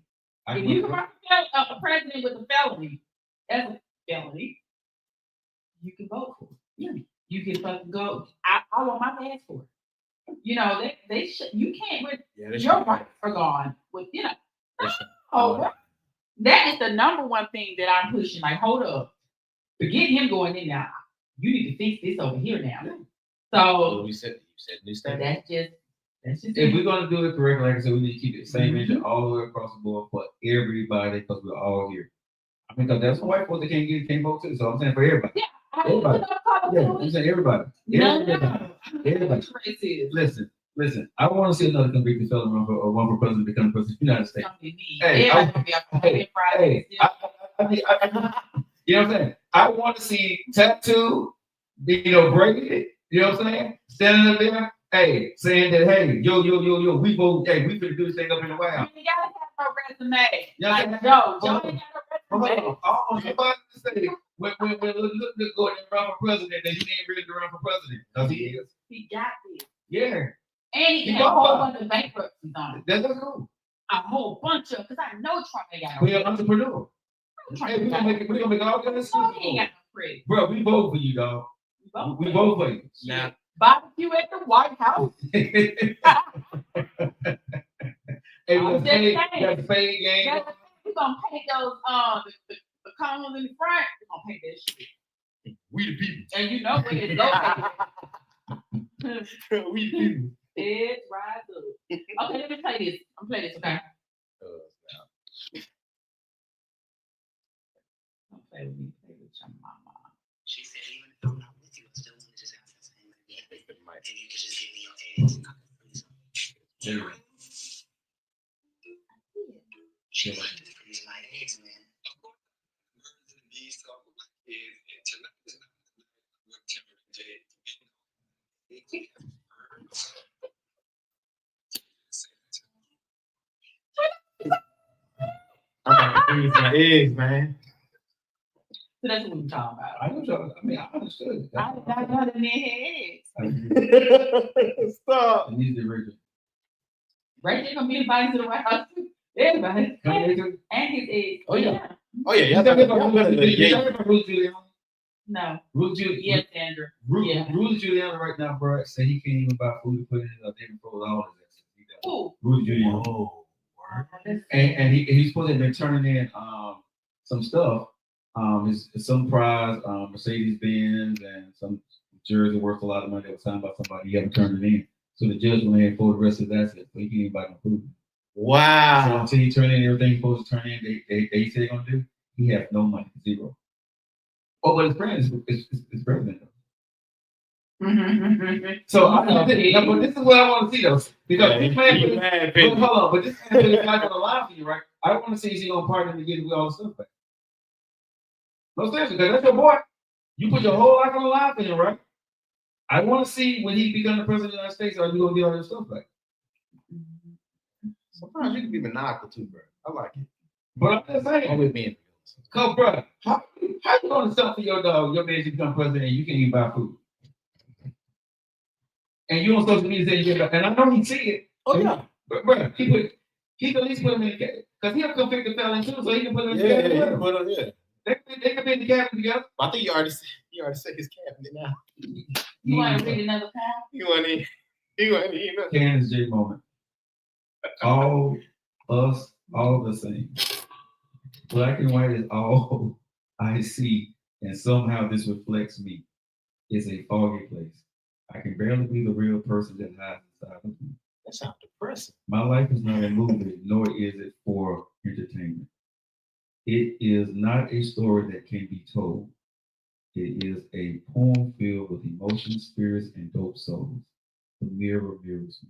I If can you run can for run for a president with a felony, that's a felony, you can vote for it. Yeah. You can fucking go. I want my passport. They should. You can't. Your rights are gone. That is the number one thing that I'm pushing. Like, hold up, forget him going in now. You need to fix this over here now. So you said new so stuff. that's just If we're gonna do it correctly, like I said, we need to keep it the same engine all the way across the board for everybody because we're all here. I mean, because there's some white folks that can't vote too. So I'm saying for everybody. yeah. Everybody. Yeah, I'm saying everybody. Everybody. Racist. Listen. I want to see another convicted felon run for president become president of the United States. Hey, you know what I'm saying? I want to see Tattoo, breaking it. You know what I'm saying? Standing up there, hey, saying that, hey, yo, we vote, hey, we finna do this thing up in the White House. You gotta have no resume. Yeah, Like Joe ain't got no resume. I want somebody to say when look good and run for president that he ain't ready to run for president. Because he is. He got this. Yeah. And he He got a whole got bunch of bankruptcies on it. That's cool. A whole bunch of, because I know Trump ain't got no We're an entrepreneur. Hey, we're gonna make all kinds of stuff. He ain't got no credit. Bro, we vote for you, dog. We vote for you. Now, Barbecue at the White House. Hey, I'm that's just fade, saying. that's fade game. We're gonna paint those the columns in the front. We're gonna paint that shit. We the people. And you know where it's located. We the people. It's right up. Okay, let me play this. I'm playing this, okay? Don't play with me. Play with your mama. She said, even if I'm not with you, I still want to just have that same idea. And you can just give me your eggs and I can freeze them. She wanted to freeze my eggs, man. freeze my eggs, man. So that's what we're talking about. I understood. I did not know that men had eggs. Stop. I need the original. Rachel gonna be invited to the White House too. Everybody. Come here, too. And his eggs. Oh, yeah. Oh You yeah, talking yeah. about Rudy Giuliani? No. Rudy Giuliani. Yes, Sandra. Yeah. Rudy Giuliani right now, bro, said he can't even buy food to put in a day before all of this. Who? Rudy Giuliani. Oh, And he's supposed to have been turning in some stuff. Some prize, Mercedes Benz and some jersey worth a lot of money that was signed by somebody. He haven't turned it in. So the judge went ahead for the rest of his assets, so he can't even buy no food. So Wow. until he turn in everything he's supposed to turn in, they say they're gonna do, he has no money, zero. Oh, but his friend is president. So I know, but this is what I want to see though, because this man put his, hold on, but this man put his life on the line for you, right? I want to see if he's gonna partner to get away all the stuff back. No, seriously, because that's your boy. You put your whole life on the line for him, right? I want to see when he becomes the president of the United States, are you gonna get all your stuff back? Sometimes you can be maniacal too, bro. I like it. But I'm just saying, I'm with me. cause bro, how you gonna sell for your dog, your man to become president, and you can't even buy food? And you on social media saying you get, and I know he see it. Oh yeah. But bro, he can at least put him in the cabinet. Because he'll convict the felon too, so he can put him in the cabinet. Yeah. They can be in the cabinet together. I think you already said his cabinet now. You want to read another pound? He wasn't even. Candace J moment. All us, all the same. Black and white is all I see, and somehow this reflects me. It's a foggy place. I can barely be the real person that hides inside of me. That sounds depressing. My life is not a movie, nor is it for entertainment. It is not a story that can be told. It is a poem filled with emotions, spirits, and dope souls. The mirror mirrors me.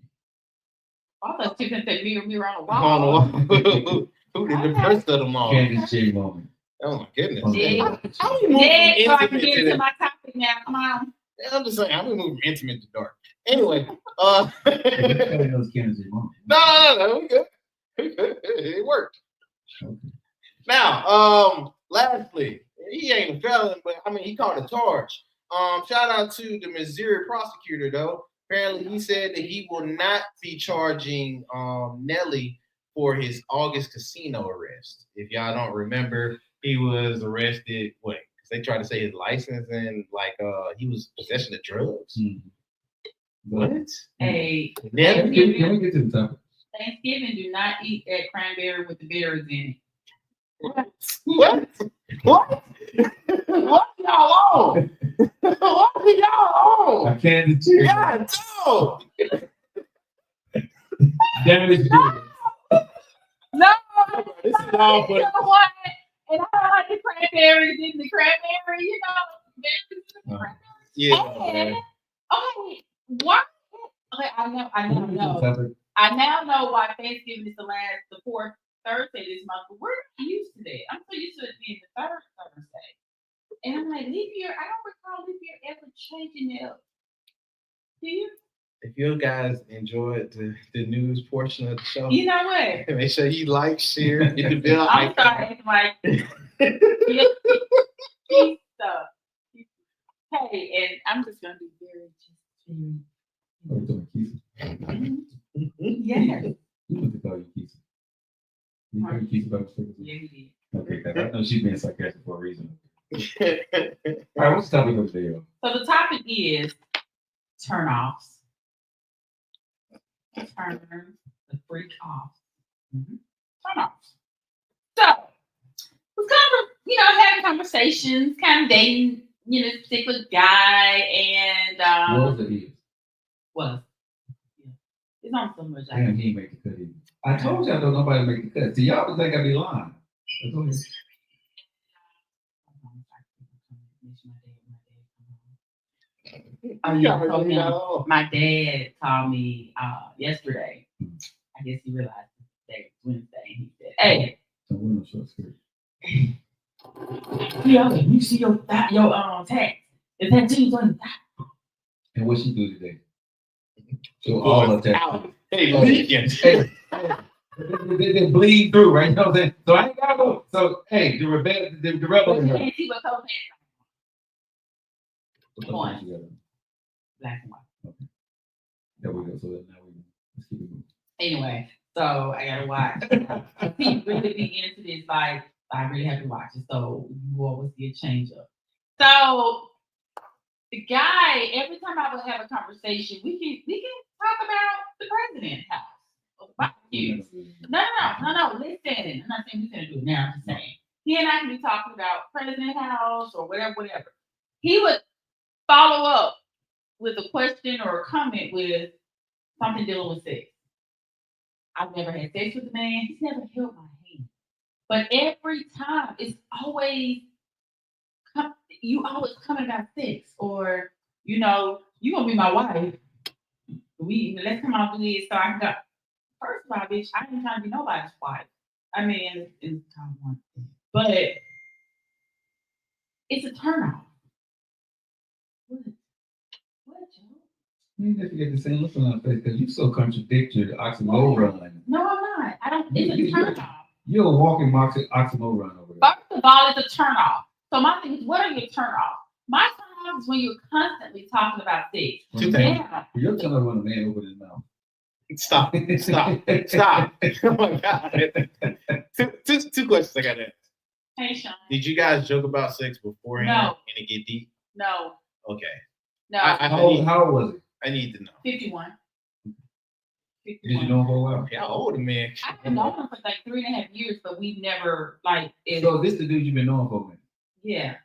I thought you could say mirror on the wall. On the wall. Who did the first of them all? Candace J moment. Oh my goodness. Yeah. How we move Yeah, so I can intimate get to into the, my topic now. Come on. I'm just saying, how we move intimate to dark. Anyway, Everybody knows Candace J moment. no, we good. It worked. Okay. Now, lastly, he ain't a felon, but I mean, he caught a charge. Shout out to the Missouri prosecutor, though. Apparently, he said that he will not be charging Nelly for his August casino arrest. If y'all don't remember, he was arrested. What? Because they tried to say his license and he was possession of drugs. Mm-hmm. What? Hey, Nelly? Can we get to the topic? Thanksgiving, do not eat that cranberry with the berries in it. What? What? What y'all on? What are y'all on? I can't do God, dog. Damage goods. No, This is all you for know what? And I don't like the cranberry. Then the cranberry, you know, yeah. and, okay, why? Okay, I now know why Thanksgiving is the fourth Thursday this month, but we're not used to that. I'm so used to it being the third Thursday. And I'm like, leap year, I don't recall leap year ever changing it up. Do you? If you guys enjoyed the news portion of the show, You know what? make sure you like, share, hit the bell I'm icon. starting like stuff. Hey, and I'm just gonna be very yeah. You want to call you Keisha. You call you Keisha by mistake? Yeah, he did. Okay, 'cause I know she's being sarcastic for a reason. All right, what's the topic of the day? So the topic is turn-offs. Turn the freak off. Turn-offs. So we're kind of, having conversations, kind of dating, this particular guy, and What was it? was. Yeah. It's not so much. Damn, he ain't make the cut either. I told y'all don't nobody make the cut. See, y'all was think I be lying. That's what it is. Oh, yeah, so my dad called me yesterday. I guess he realized today was Wednesday. And he said, "Hey, Don't wear no short skirt. you see your text? Is that jeans on the top?" And what she do today? So all of that. Hey, Leakins. They bleed through, right? You know what I'm saying? So I ain't gotta go. So hey, the rebel. But you can't see what color pants One. black and white. There we go. So now let's keep it moving. Anyway, so I gotta watch. He really be into this, like I really have to watch it. So you always see a change up. So the guy, every time I would have a conversation, we can talk about the president's house. Barbecues. No. Listen, I'm not saying we're gonna do it now. I'm just saying he and I can be talking about president's house or whatever. He would follow up with a question or a comment with, something dealing with sex. I've never had sex with a man. He's never held my hand. But every time, it's always, you always coming about sex, or, you know, you gonna be my wife. Let's come out and do this so I can go. First of all, bitch, I ain't trying to be nobody's wife. I mean, it's kind of one thing. But it's a turnoff. What, Joe? You just get the same look on my face because you so contradictory to oxymoron. No, I'm not. I don't. It's a turnoff. You're a walking oxymoron over there. First of all, it's a turnoff. So my thing is, what are your turnoffs? My turnoff is when you're constantly talking about sex. Two things. Yeah. You're telling when a man opened his mouth. Stop. Stop. Oh my God. Two questions I got to ask. Hey, Sean. Did you guys joke about sex beforehand No. and it get deep? No. Okay. No. How old was it? I need to know. 51. Did you know him for a while? Yeah, how old a man? I've known him for like 3.5 years, but we've never like. So this the dude you've been knowing for a minute? Yeah.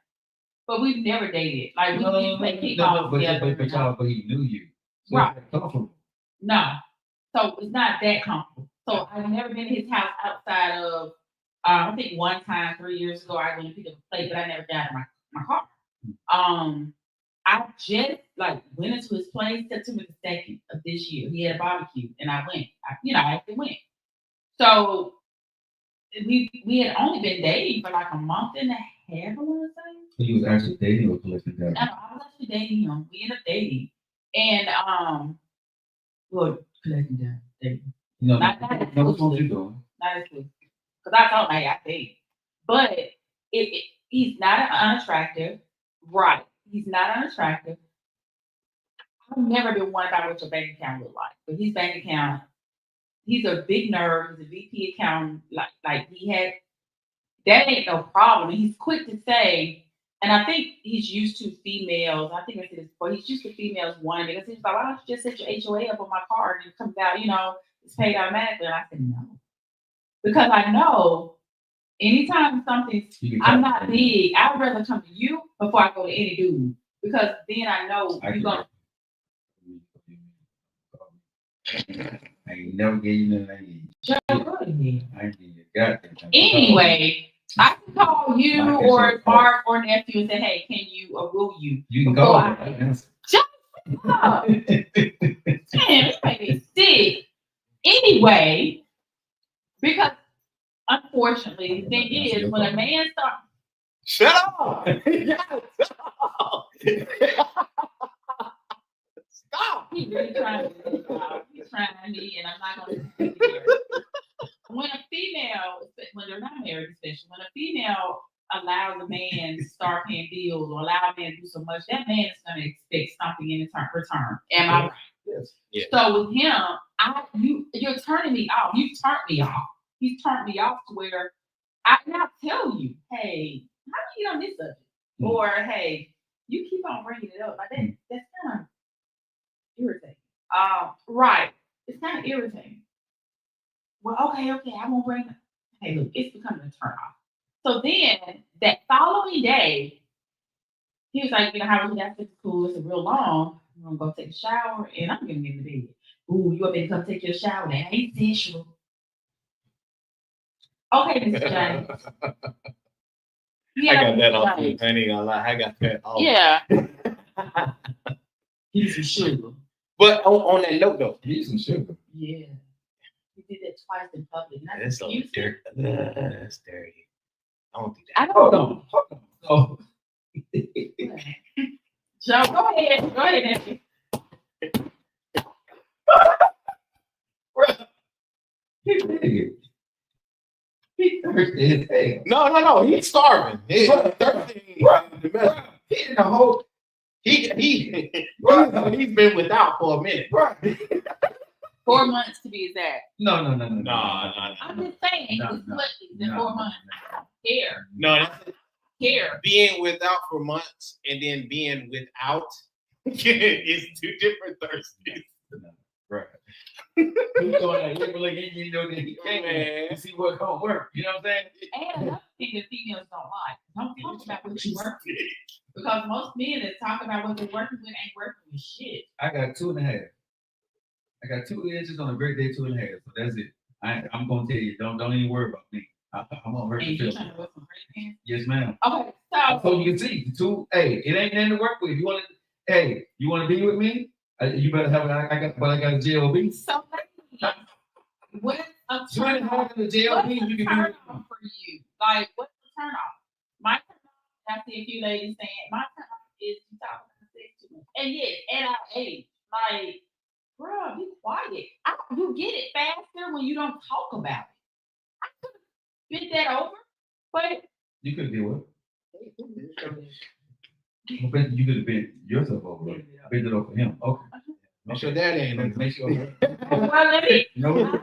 But we've never dated. Like we No, play but kickball together. he knew you. So Right. it's comfortable. No. So it's not that comfortable. So I've never been to his house outside of I think one time 3 years ago I went to pick up a plate, but I never got in my car. I just like went into his place September the 2nd of this year. He had a barbecue and I went. I actually went. So we had only been dating for like a month and a half, I want to say. So you was actually dating or collecting data? I was actually dating him. We ended up dating. And well, collecting down, dating. No, Not what you doing? Not as good. Because I told him, hey, I date. But he's not unattractive. Right. He's not unattractive. I've never been one about what your bank account look like. But his bank account, he's a big nerd. He's a VP accountant. Like he had, that ain't no problem. And he's quick to say, and I think he's used to females. I think I said this before. He's used to females wanting, because he's like, why don't you just set your HOA up on my card and it comes out, it's paid automatically. And I said, no. Because I know anytime I'm not big, I'd rather come to you before I go to any dude. Because then I know you're going to. I ain't never gave you nothing. I ain't give you goddamn. Anyway, I can call you or Mark or nephew and say, hey, can you or will you? You can call me. Shut up. Damn, this might be sick. Anyway, because unfortunately, the thing is, when a man starts. Shut up! Stop! He's really trying to he's trying me, and I'm not going to. When a female, when they're not married, especially, when a female allows a man to start paying bills or allow a man to do so much, that man is going to expect something in return. Am I right? Yes. Yeah. So with him, you're turning me off. You turned me off. He's turned me off to where I now tell you, hey, how do you get on this subject? Or hey, you keep on bringing it up. Like that's kind of irritating. Right. It's kind of irritating. Well, okay, I won't bring it. Hey, look, it's becoming a turn off. So then that following day, he was like, how was that? It's cool. It's real long. I'm gonna go take a shower and I'm gonna get in the bed. Ooh, you want me to come take your shower? That ain't sensual. Okay, Mr. James. I got that off. I ain't gonna lie. I got that off. Yeah. He's some sugar. But on that note, though, he's some sugar. Yeah. He did that twice in public. That's so dirty. That's dirty. I don't do that. I don't know. Joe, go ahead. Go ahead, Nancy. He's thirsty. No. He's starving. He's thirsty. He's in the whole. He's been without for a minute. 4 months to be exact. No. I'm just saying, it's in 4 months. I don't care. No, that's Care. being without for months and then being without is two different thirsties. Right. He's going out here, like you know that he can't to see what's gonna work. You know what I'm saying? And another thing that females don't like. Don't talk about what you work with. Because most men that talk about what they're working with ain't working with shit. I got 2.5. I got 2 inches on a great day, 2.5. So that's it. I'm gonna tell you, don't even worry about me. I'm gonna hurt And your you feelings. trying to wear some great pants? Yes, ma'am. Okay, So so you can see the 2. Hey, it ain't nothing to work with. You want to? Hey, you want to be with me? You better have. I got a JLB. so ladies, what's a You ain't turn off? having a JLB. What's You a can turn be. off for you? Like, what's the turn off? My turn off, I see a few ladies saying, my turn off is you talk about sex too much. And yes, at our age, like, bro, be quiet. You get it faster when you don't talk about it. I could have been that over, but You could do it. I bet you could have been yourself over. Right? I bet it over him. Okay. Make sure that ain't. Make sure. well, let me. No.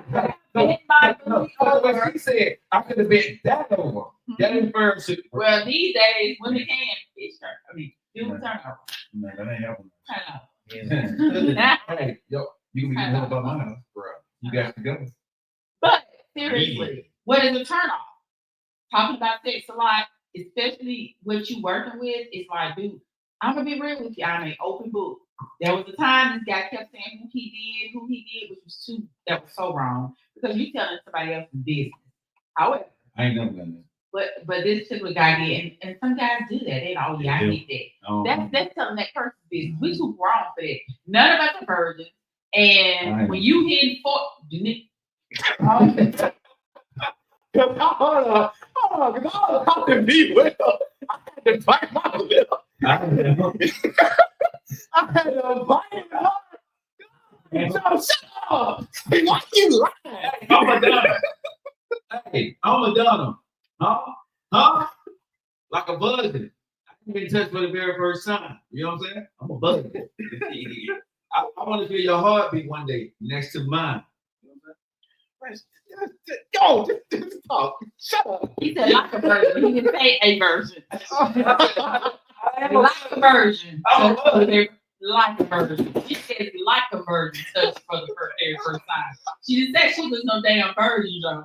Bend my No, booty what over. she said, I could have been that over. That infers to. Well, these days, women can. It's turn. I mean, do turn off. Man, that ain't happening. Turn off. Hey, yo, you can be more about my house, bro. You got to go. But seriously, what is a turn off? Talking about sex a lot, especially what you working with, it's like, dude, I'm gonna be real with you. I'm an open book. There was a time this guy kept saying who he did, which was that was so wrong because you telling somebody else's business. However, I ain't never done but this particular guy did, and some guys do that. They know, yeah, I did that. That's telling that person's business. We too grown for that. None of us are virgins. And when you hit Hold on, because I was about to be with her. I had to bite my lip. I had to bite her. Shut up! Why you lying? I'm a Madonna. Hey, I'm a Madonna. Huh? Like a buzzard. I ain't been touched for the very first time. You know what I'm saying? I'm a buzzard. I want to feel your heartbeat one day next to mine. Yo, just talk. Shut up. he said like a version. He didn't say a version. Like a version. Like a version. She said like a virgin touch for the very first time. She didn't say she was no damn virgin, though.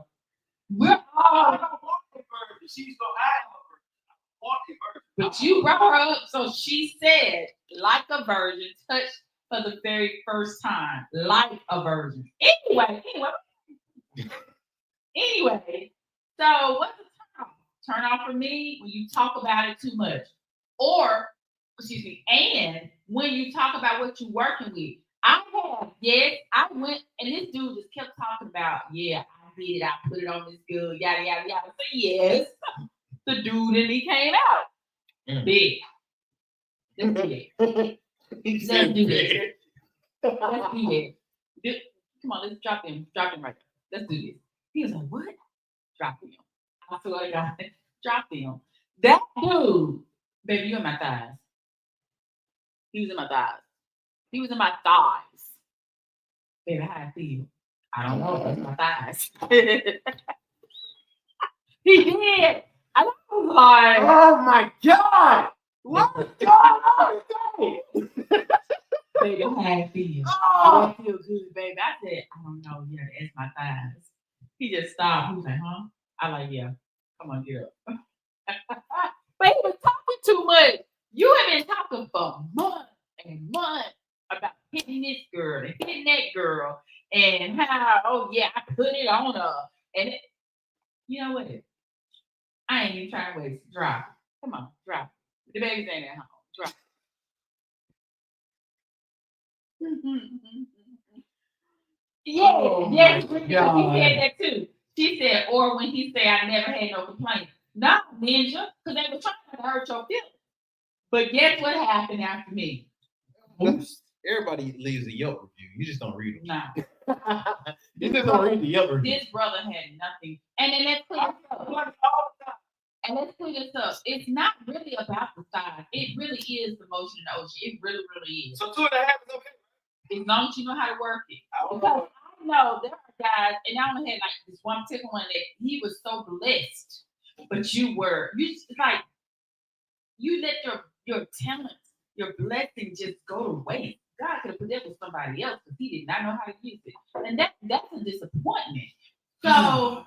We're all. I don't want a virgin. She's gonna have a virgin. I want a virgin. But you brought her up, so she said like a virgin touch for the very first time. Like a virgin. Anyway, so what's the turn off? Turn off for me when you talk about it too much. Or, and when you talk about what you're working with. I went, and this dude just kept talking about, yeah, I did it, I put it on this girl, yada, yada, yada. So yes, the dude and he came out. Big. Let's do it. Let's do this. Let's do it. Come on, let's drop him right there. Let's do this. He was like, what? Drop him. I swear to God, drop him. That dude, baby, you in my thighs. He was in my thighs. He was in my thighs. Baby, how I feel? I don't know. It's my thighs. He did. I was like, Oh my God! What is going on today? baby, how I feel? Oh. I feel good, baby. I said, I don't know. Yeah, it's my thighs. He just stopped. He was like, huh? I like, yeah. Come on, get up. But he was talking too much. You have been talking for months and months about hitting this girl and hitting that girl and how, oh yeah, I put it on her. And you know what? I ain't even trying to waste. Drop it. Come on, drop it. The baby's ain't at home. Drop it. Yes, because he said that too. She said, or when he said, I never had no complaint. Not ninja, because they were trying to hurt your feelings. But guess what happened after me? Everybody leaves a Yelp review. You just don't read them. Nah. You just don't read the Yelp review. This brother had nothing. And then let's clear this up. It's not really about the size. It really is the motion in the ocean. It really, really is. So 2.5 is okay. As long as you know how to work it. I don't Because know. I know there are guys, and I only had like this one particular one that he was so blessed, but it's like you let your talents, your blessing just go to waste. God could have put that with somebody else because he did not know how to use it. And that's a disappointment. So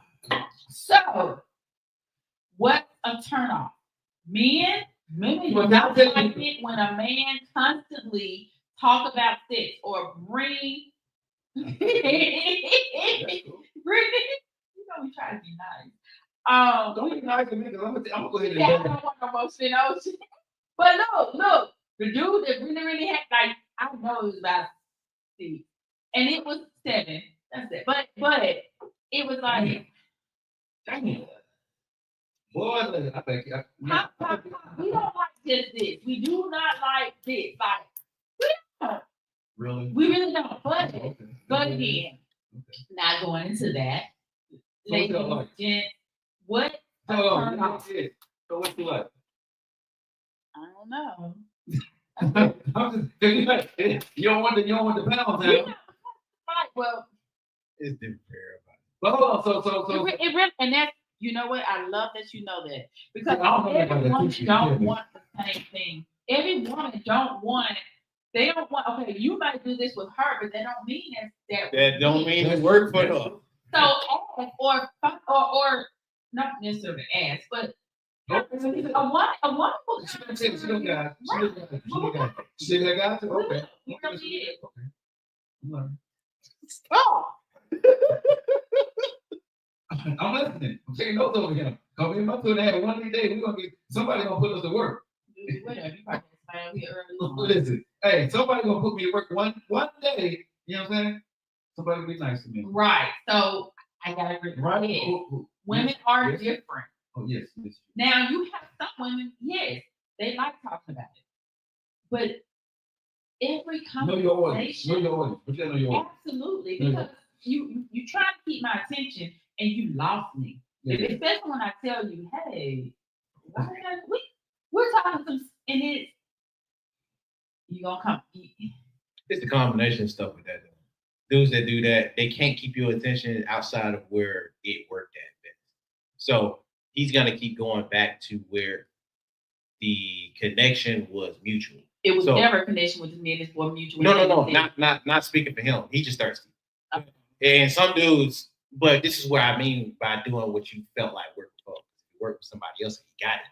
what's a turnoff? Women do not like it when a man constantly talk about sex or bring Brittany, you know we try to be nice. Don't be nice to me, because I'm gonna go ahead Yeah, I and don't want no more shit out. But look, the dude that really had like I know it was about 6, and it was 7. That's it. But it was like, dang it. Boy, I think pop, we don't like just this. We do not like this. Like really. we really don't. But Okay. again, not going into that. So what you Ladies, like? gents, what? Hold on, Turn off. so what you like? I don't know. You don't want the pounds You now. know, right, well, It's different for everybody. But hold on, so it really, and that's, you know what? I love that you know that, because Yeah, I don't know every about that woman too, don't yeah. want the same thing. Every woman don't want. They don't want. Okay, you might do this with her, but that don't mean that. That don't mean it work for her. So ask or not necessarily ask, but a woman will. she don't got it. Okay. You really is. Okay. Stop. I'm listening. I'm taking notes over here. Cause me and my 2.5 one of these days, somebody gonna put us to work. Whatever. You probably smile here early. Listen, hey, somebody gonna put me to work one day. You know what I'm saying? Somebody be nice to me. Right. So I gotta agree. Right? Yes. Oh, Women are Yes. different. oh, yes. Now you have some women, yes, they like talking about it, but every Know your audience. conversation, Know your audience. But you know your audience. absolutely, Yeah. because you try to keep my attention and you lost me. Yeah. Especially when I tell you, hey, we're talking some, and it's you gonna come. It's a combination of stuff with that. Though. Dudes that do that, they can't keep your attention outside of where it worked at best. So he's gonna keep going back to where the connection was mutual. It was So- never a connection with the men. It's for mutual. No, not speaking for him. He just thirsty. And some dudes, but this is what I mean by doing what you felt like worked for. If you work with somebody else and you got it.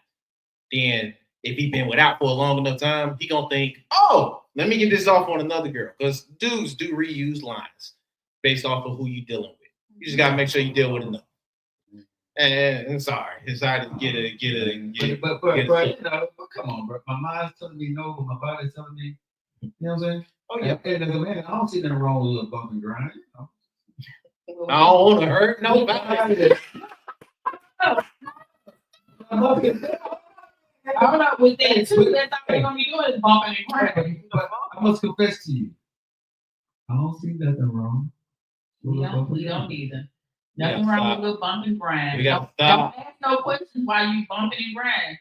Then if he been without for a long enough time, he gonna think, oh, let me get this off on another girl. Because dudes do reuse lines based off of who you dealing with. You just gotta make sure you deal with enough. And I'm sorry, it's hard to get it. But you know, come on, bro. My mind's telling me no, but my body's telling me, you know what I'm saying? Oh yeah. And as a man, I don't see nothing wrong with a little bump and grind. You know? I don't want to hurt nobody. I don't know with that too. That's all they're gonna be doing is bumping and grinding. But I must confess to you, I don't see nothing wrong. We don't either. Nothing gotta wrong stop. with a little bump and grind. We gotta Don't stop. ask no questions why you bumping and grind.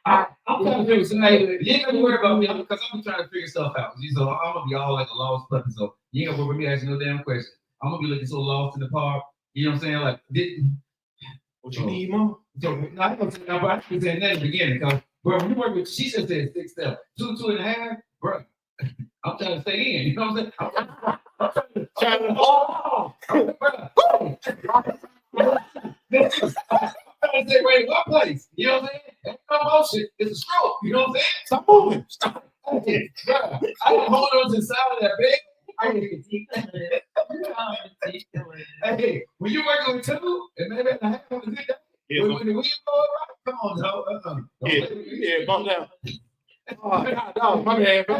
I'm trying to figure something. You ain't gonna worry about me because I'm trying to figure stuff out. So I'm gonna be all like a lost puppy. So you ain't gonna worry about me asking no damn question. I'm gonna be looking so lost in the park. You know what I'm saying? Like, What you need, mom? so no, I ain't gonna say that, but I can say that in the beginning. Because, bro, when you work with, she just said 6 steps, 2.5, bro. I'm trying to stay in. You know what I'm saying? I'm trying to stay right in one place. You know what I'm saying? Ain't no motion. It's a stroke. You know what I'm saying? Stop moving. Stop. Hey, bro, I can hold on to the side of that bed. Hey, when you working with 2 and maybe a half of it, when the wheel go right, come on, no. Yeah, bump down. Oh, no, my bad, bro.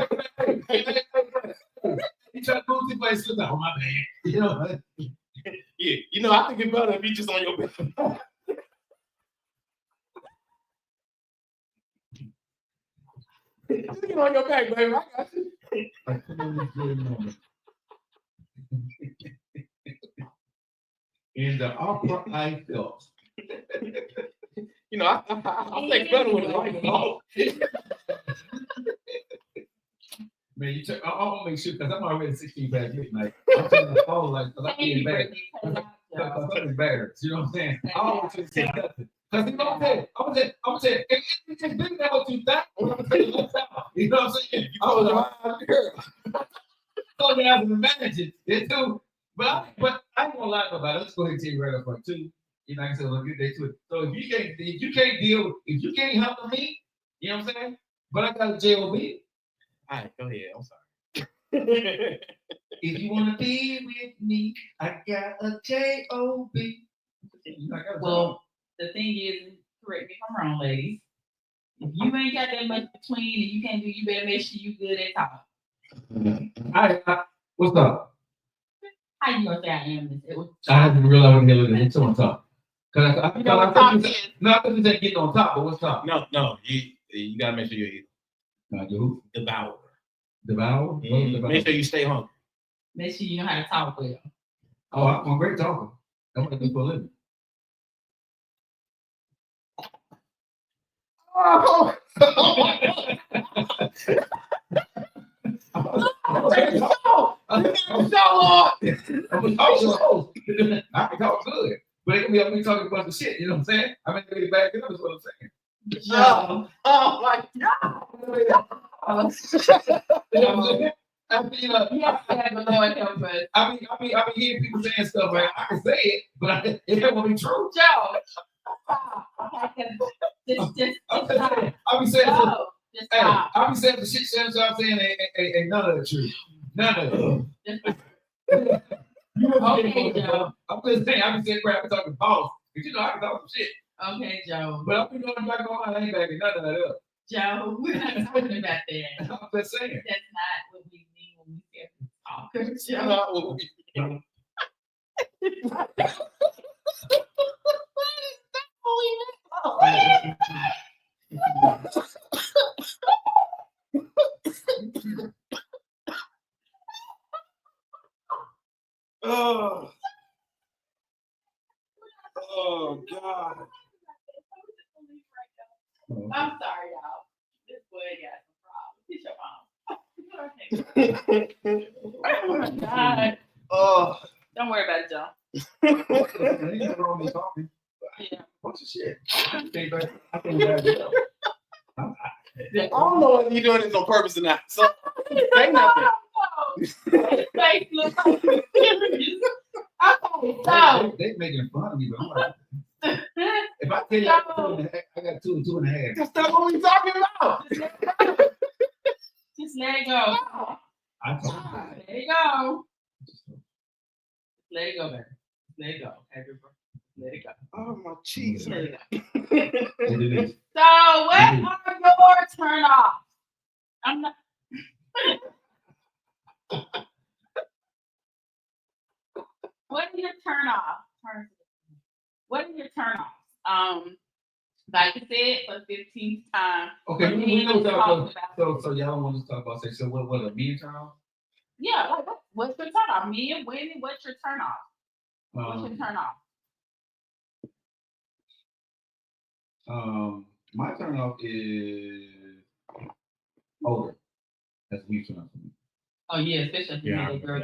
You try to move this place, oh my bad. You know what? Yeah, you know, I think it's better if you just on your back. Just get on your back, baby. I got you. In the opera I felt. You know, I'll take better with it. Like, oh. Man, you took, I want to make sure, because I'm already 16 back here tonight. I'm taking the phone, like, because I'm getting bad. Something's better. You know what I'm saying? I don't want you to say nothing. Because you know what I'm saying? I'm saying, it's bigger than what you think. I'm going to tell you what's out. You know what I'm saying? I was a girl. So you have to manage it. It too. But I ain't gonna lie about it. Let's go ahead and tell you right up front too. You know, like I said, we'll get to it. So if you can't handle me, you know what I'm saying? But I got a JOB. All right, go ahead. I'm sorry. If you want to be with me, I got a J-O-B. Well, the thing is, correct me if I'm wrong, ladies. If you ain't got that much between and you can't do, you better make sure you good at top. What's up? How you gonna say I am this? I haven't realized what the hell it's on top. Cause I You know what thought top you is? said, no, I thought you said getting on top, but what's top? No, you gotta make sure you eat. Who? Devour. Devour? What is devour? Make sure you stay hungry. Make sure you know how to talk well. Oh, I'm a great talker. That's what I do for a living. Oh! I can talk good, but it can be up me talking a bunch of shit. You know what I'm saying? I mean, to back it up is what I'm saying. Oh my God. You know what I'm saying? I mean, Yes, but Lord help us. I mean, hearing people saying stuff like I can say it, but it don't want to be true. Joe, stop. Okay, just I'm stop. be saying, Joe, just hey, stop. I be saying the shit I'm saying ain't none of the truth. None of it. Just stop. Okay, Joe. I'm just saying, I be saying crap and talking balls. But you know, I can talk some shit. Okay, Joe. But I'm doing back on, I ain't backing none of that up. Joe, we're not talking about that. I'm just saying. That's not what we mean when we say talk. That's not what we- Oh. Oh God. I'm sorry, y'all. This boy got some problems. Get your mom. Oh my God. Oh. Don't worry about it, Joe. Ain't wrong with me talking. Yeah. Bunch of shit. I think back it up. I don't know if you're doing this on purpose or not. So say nothing. His face looks like he's serious. Okay, so. They making fun of me, but I'm like, if I tell you I got two and a half. That's not what we talking about. Just let it go. I told you. Let it go. Let it go, baby. Let it go. Okay, bro. Let it go. Oh my cheese. Let it go. It is. So, what are your turn offs? I'm not. What are your turn offs? What are your turn offs? Like I said, for the 15th time. Okay, me we know and what talk y'all so y'all don't want to talk about sex. So what a mean turn off? Yeah, like what's your turn off? Me and women, what's your turn off? What's your turn off? My turn off is older. That's a huge turn off for me. Oh yeah, especially if you Yeah, made a girl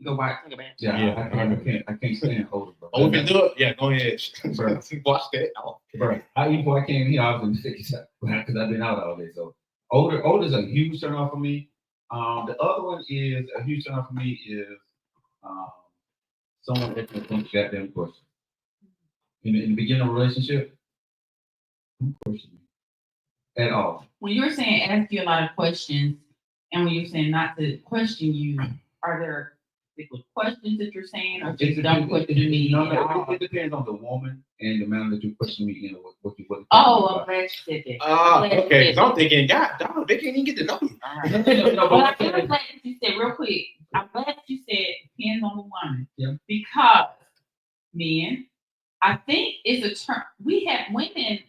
go watch take a bath. Yeah, I can't stand older, bro. Oh, we can do it. Yeah, go ahead. Bro. Watch that. Oh. Bro, before I came here, I was in the 60s because I've been out all day. So older is a huge turn off for me. The other one is a huge turn off for me is someone that can think goddamn question. In the beginning of a relationship, don't question me at all. When you're saying ask you a lot of questions, and when you're saying not to question you, are there particular questions that you're saying, or just don't question me? It depends on the woman and the manner that you question me in. What. Oh, I'm glad you said that. Okay. Because I'm thinking, God, dog, they can't even get to know you. All right. But I'm glad that you said real quick. I'm glad that you said depends on the woman. Yeah. Because men, I think it's a term. We have women.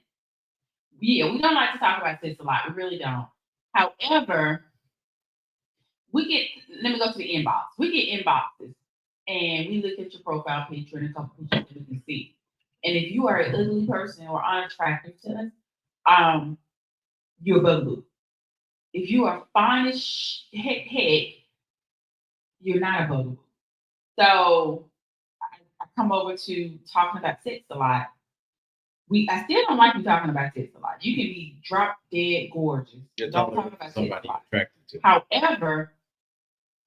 Yeah, we don't like to talk about this a lot. We really don't. However, we get. Let me go to the inbox. We get inboxes, and we look at your profile picture and a couple pictures that we can see. And if you are an ugly person or unattractive to us, you're a bugaboo. If you are fine as heck, you're not a bugaboo. So I come over to talking about sex a lot. I still don't like you talking about sex a lot. You can be drop dead gorgeous. You're Don't talking talk about somebody sex a lot. attracted to. However,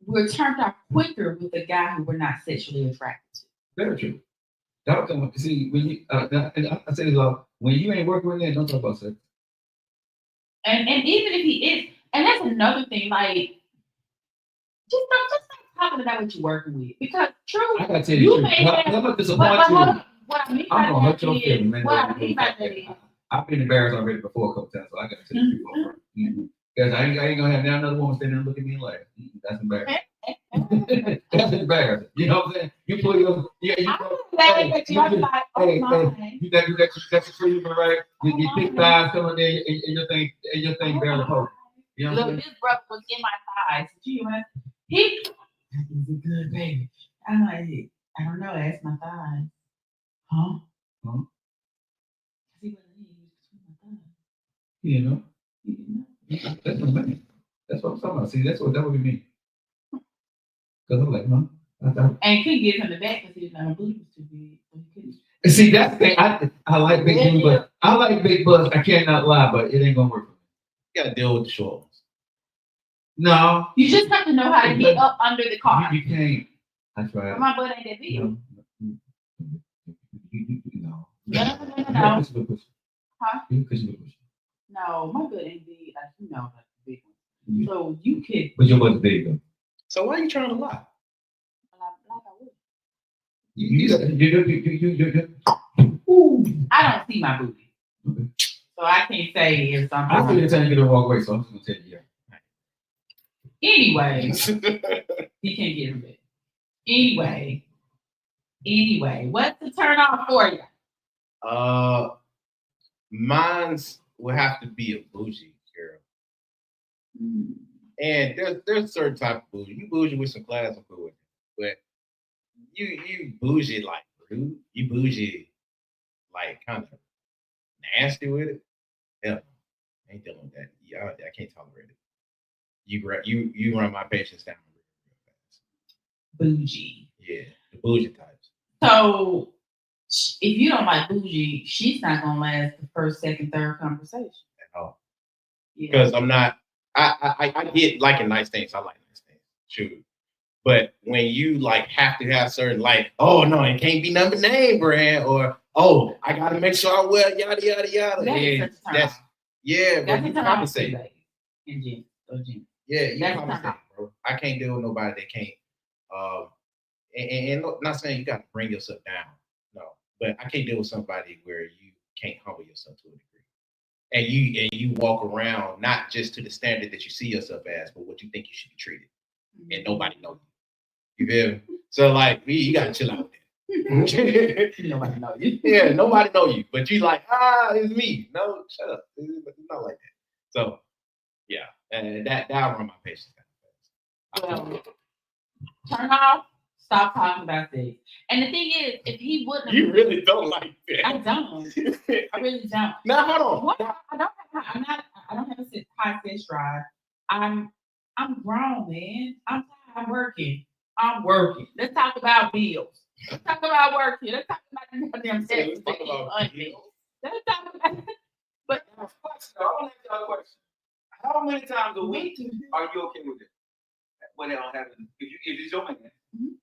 we're turned off quicker with a guy who we're not sexually attracted to. Very true. See, when you, I say this all, when you ain't working with that, don't talk about sex. And even if he is, and that's another thing, like Just stop talking about what you're working with. Because true, I gotta tell you you the may truth. have, I'm but disappointed hold you. on. What I mean by I'm gonna hurt that your is, feelings, man. what I mean by that is, I've been embarrassed already before a couple times, so I gotta tell you the truth. Because I ain't gonna have now another woman standing there looking at me like, that's embarrassing. That's embarrassing. You know what I'm saying? You put your, you I'm glad that you're like, oh my. you got your treatment right. You thick thighs coming there, and your thing barely poking. You know what I'm Look, saying? this brother was in my thighs. You know, he is a good baby. I'm like, I don't know, ask my thighs. Huh? Huh? See what it is between my thighs. You know, You didn't know? that's what I mean. That's what I'm talking about. See, that would be me. Because I'm like, huh? And couldn't get him the back because his booty was too big. So he couldn't. See, that's the thing. I like big dudes, but I like big butts. I cannot lie, but it ain't gonna work for me. You gotta deal with the short ones. No, You just have to know how to get up under the car. you can't. I tried. My butt ain't that big. No. No. Push it, push it. Huh? You push it, push it. No, my butt ain't big. Like, you know, like the big one. Yeah. So you could. But your butt's big though. So why are you trying to lie? Like I would. You. I don't see my booty. Okay. So I can't say if I something. feel you're telling you the wrong way, so I'm just gonna tell you. Anyway, he can't get him back. Anyway, what's the turn off for you? Mine's will have to be a bougie girl. And there's certain type of bougie. You bougie with some class, I'm cool with it. But you bougie like rude. You bougie like kind of nasty with it. Yeah, I ain't dealing with that. Yeah, I can't tolerate it. You run my patience down real fast. Bougie. Yeah, the bougie types. So if you don't like bougie, she's not gonna last the first, second, third conversation. At all. Yeah. Because I'm not. I get liking nice things. I like nice things. True. But when you like have to have certain like, oh no, it can't be number name brand, or oh, I gotta make sure I wear yada yada yada. That is Yeah, such a turn that's off. yeah, but That's you a turn off compensate. too, in gym. Or gym. Yeah, you That's a compensate, turn off. bro. I can't deal with nobody that can't. And not saying you got to bring yourself down, no, but I can't deal with somebody where you can't humble yourself to a degree, and you walk around not just to the standard that you see yourself as, but what you think you should be treated, and nobody knows you. You feel me? So like, you gotta chill out there. Nobody knows you. Yeah, nobody know you, but you like, it's me. No, shut up. It's not like that. So yeah, and that'll run my patience down. Well, turn off. Stop talking about this. And the thing is, if he wouldn't, You really don't like I that. don't. I really don't. Now hold on. What? I don't have a high sex drive. I'm grown, man. I'm working. Let's talk about bills. Let's talk about working. Let's talk about the damn sex. Let's talk about bills. Let's talk about. But I want to ask y'all a question. How many times a week are you okay with it? When it don't happen, if it's your man,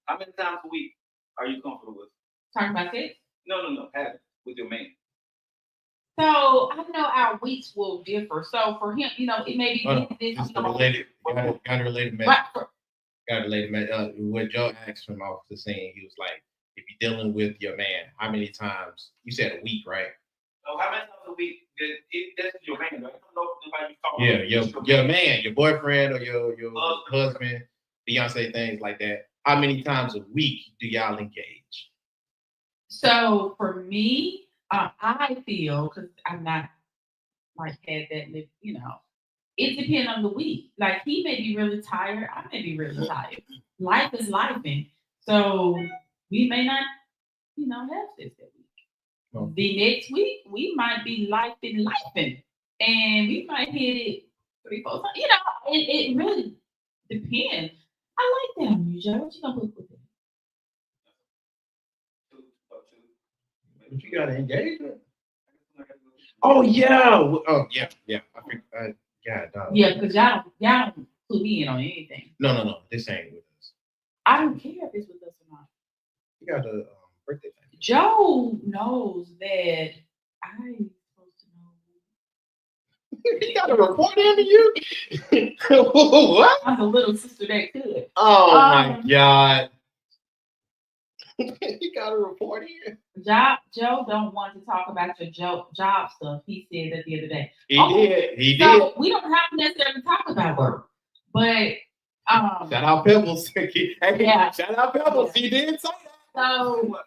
how many times a week are you comfortable with? talking about sex. No, have it with your man. So I know our weeks will differ. So for him, it may be Just the related, got a related message. Got a related message. What Joe asked from off the scene, he was like, if you're dealing with your man, how many times? You said a week, right? So how many times a week? That's your man, right? I don't know if you talk Yeah, your man, your boyfriend, or your husband, fiance, things like that. How many times a week do y'all engage? So for me, I feel, because I'm not like had that, it depends on the week. Like he may be really tired, I may be really tired. Life is life, and so we may not, have sex that week. Oh. The next week we might be lifing, and we might hit it 3, 4 times. It really depends. I like that on you, Joe. What you gonna put with it? But you got an engagement? Oh yeah. Oh yeah. I think. Yeah, dog. Yeah, because y'all don't put me in on anything. No. This ain't with us. I don't care if it's with us or not. You got a birthday thing. Joe knows that I'm supposed to He got a report into you? What? I'm the little sister that could. Oh my Um, God. He got a report in. Joe don't want to talk about your job stuff. He said that the other day. He Oh, did. He did. So we don't have to necessarily talk about work, but Shout out Pebbles. Hey, Yeah. shout out Pebbles. He did say that. so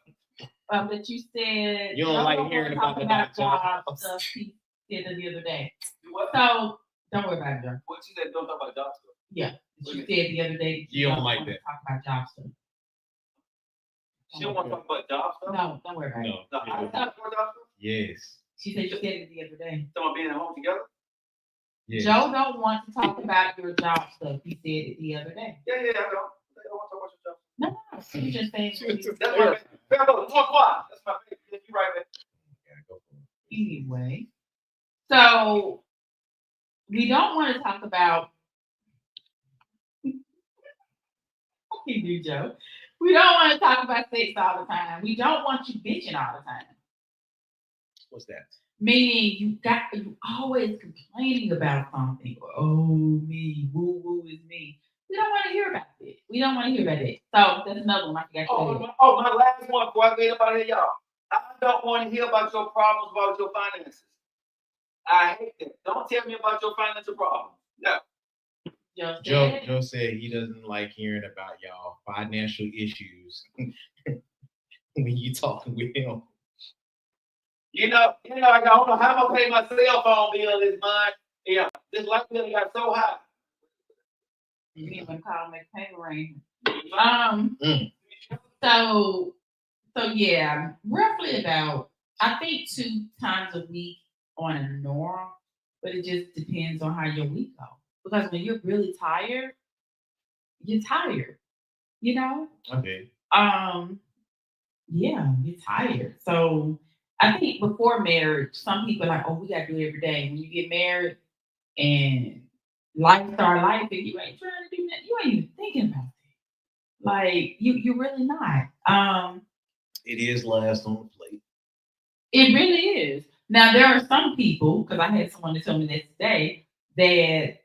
but you said You don't Joe like wanna hearing talk about the job jobs. stuff. He said that the other day. What? So don't worry about it, Joe. What you said? Don't talk about job stuff. Yeah, you said the other day. You don't like wanna that. Talk about job stuff. She don't want to talk about job stuff. No, don't worry about it. No, I don't talk about job stuff. Yes. She said you said it the other day. Someone being at home together. Yes. Joe don't want to talk about your job stuff. He said it the other day. Yeah, I don't. I don't want to talk about your job. No, she just saying. That's my favorite. That's my favorite. You right, man. Anyway, so we don't want to talk about. Okay, do Joe. We don't want to talk about sex all the time. We don't want you bitching all the time. What's that? Meaning you always complaining about something. Or, oh me, woo woo is me. We don't want to hear about it. We don't want to hear about it. So that's another one I forgot to say. My last one before I get up out of here, y'all. I don't want to hear about your problems about your finances. I hate that. Don't tell me about your financial problems. No. Joe said he doesn't like hearing about y'all financial issues when you talking with him. I don't know how I'm gonna pay my cell phone bill this month. Yeah, this light bill got so high. You need to call make payment arrangement. So yeah, roughly about I think 2 times a week on a norm, but it just depends on how your week goes. Because when you're really tired, you're tired. You know? Okay. Yeah, you're tired. So I think before marriage, some people are like, oh, we gotta do it every day. When you get married and life start life, and you ain't trying to do that, you ain't even thinking about it. Like you're really not. It is last on the plate. It really is. Now there are some people, because I had someone to tell me this today, that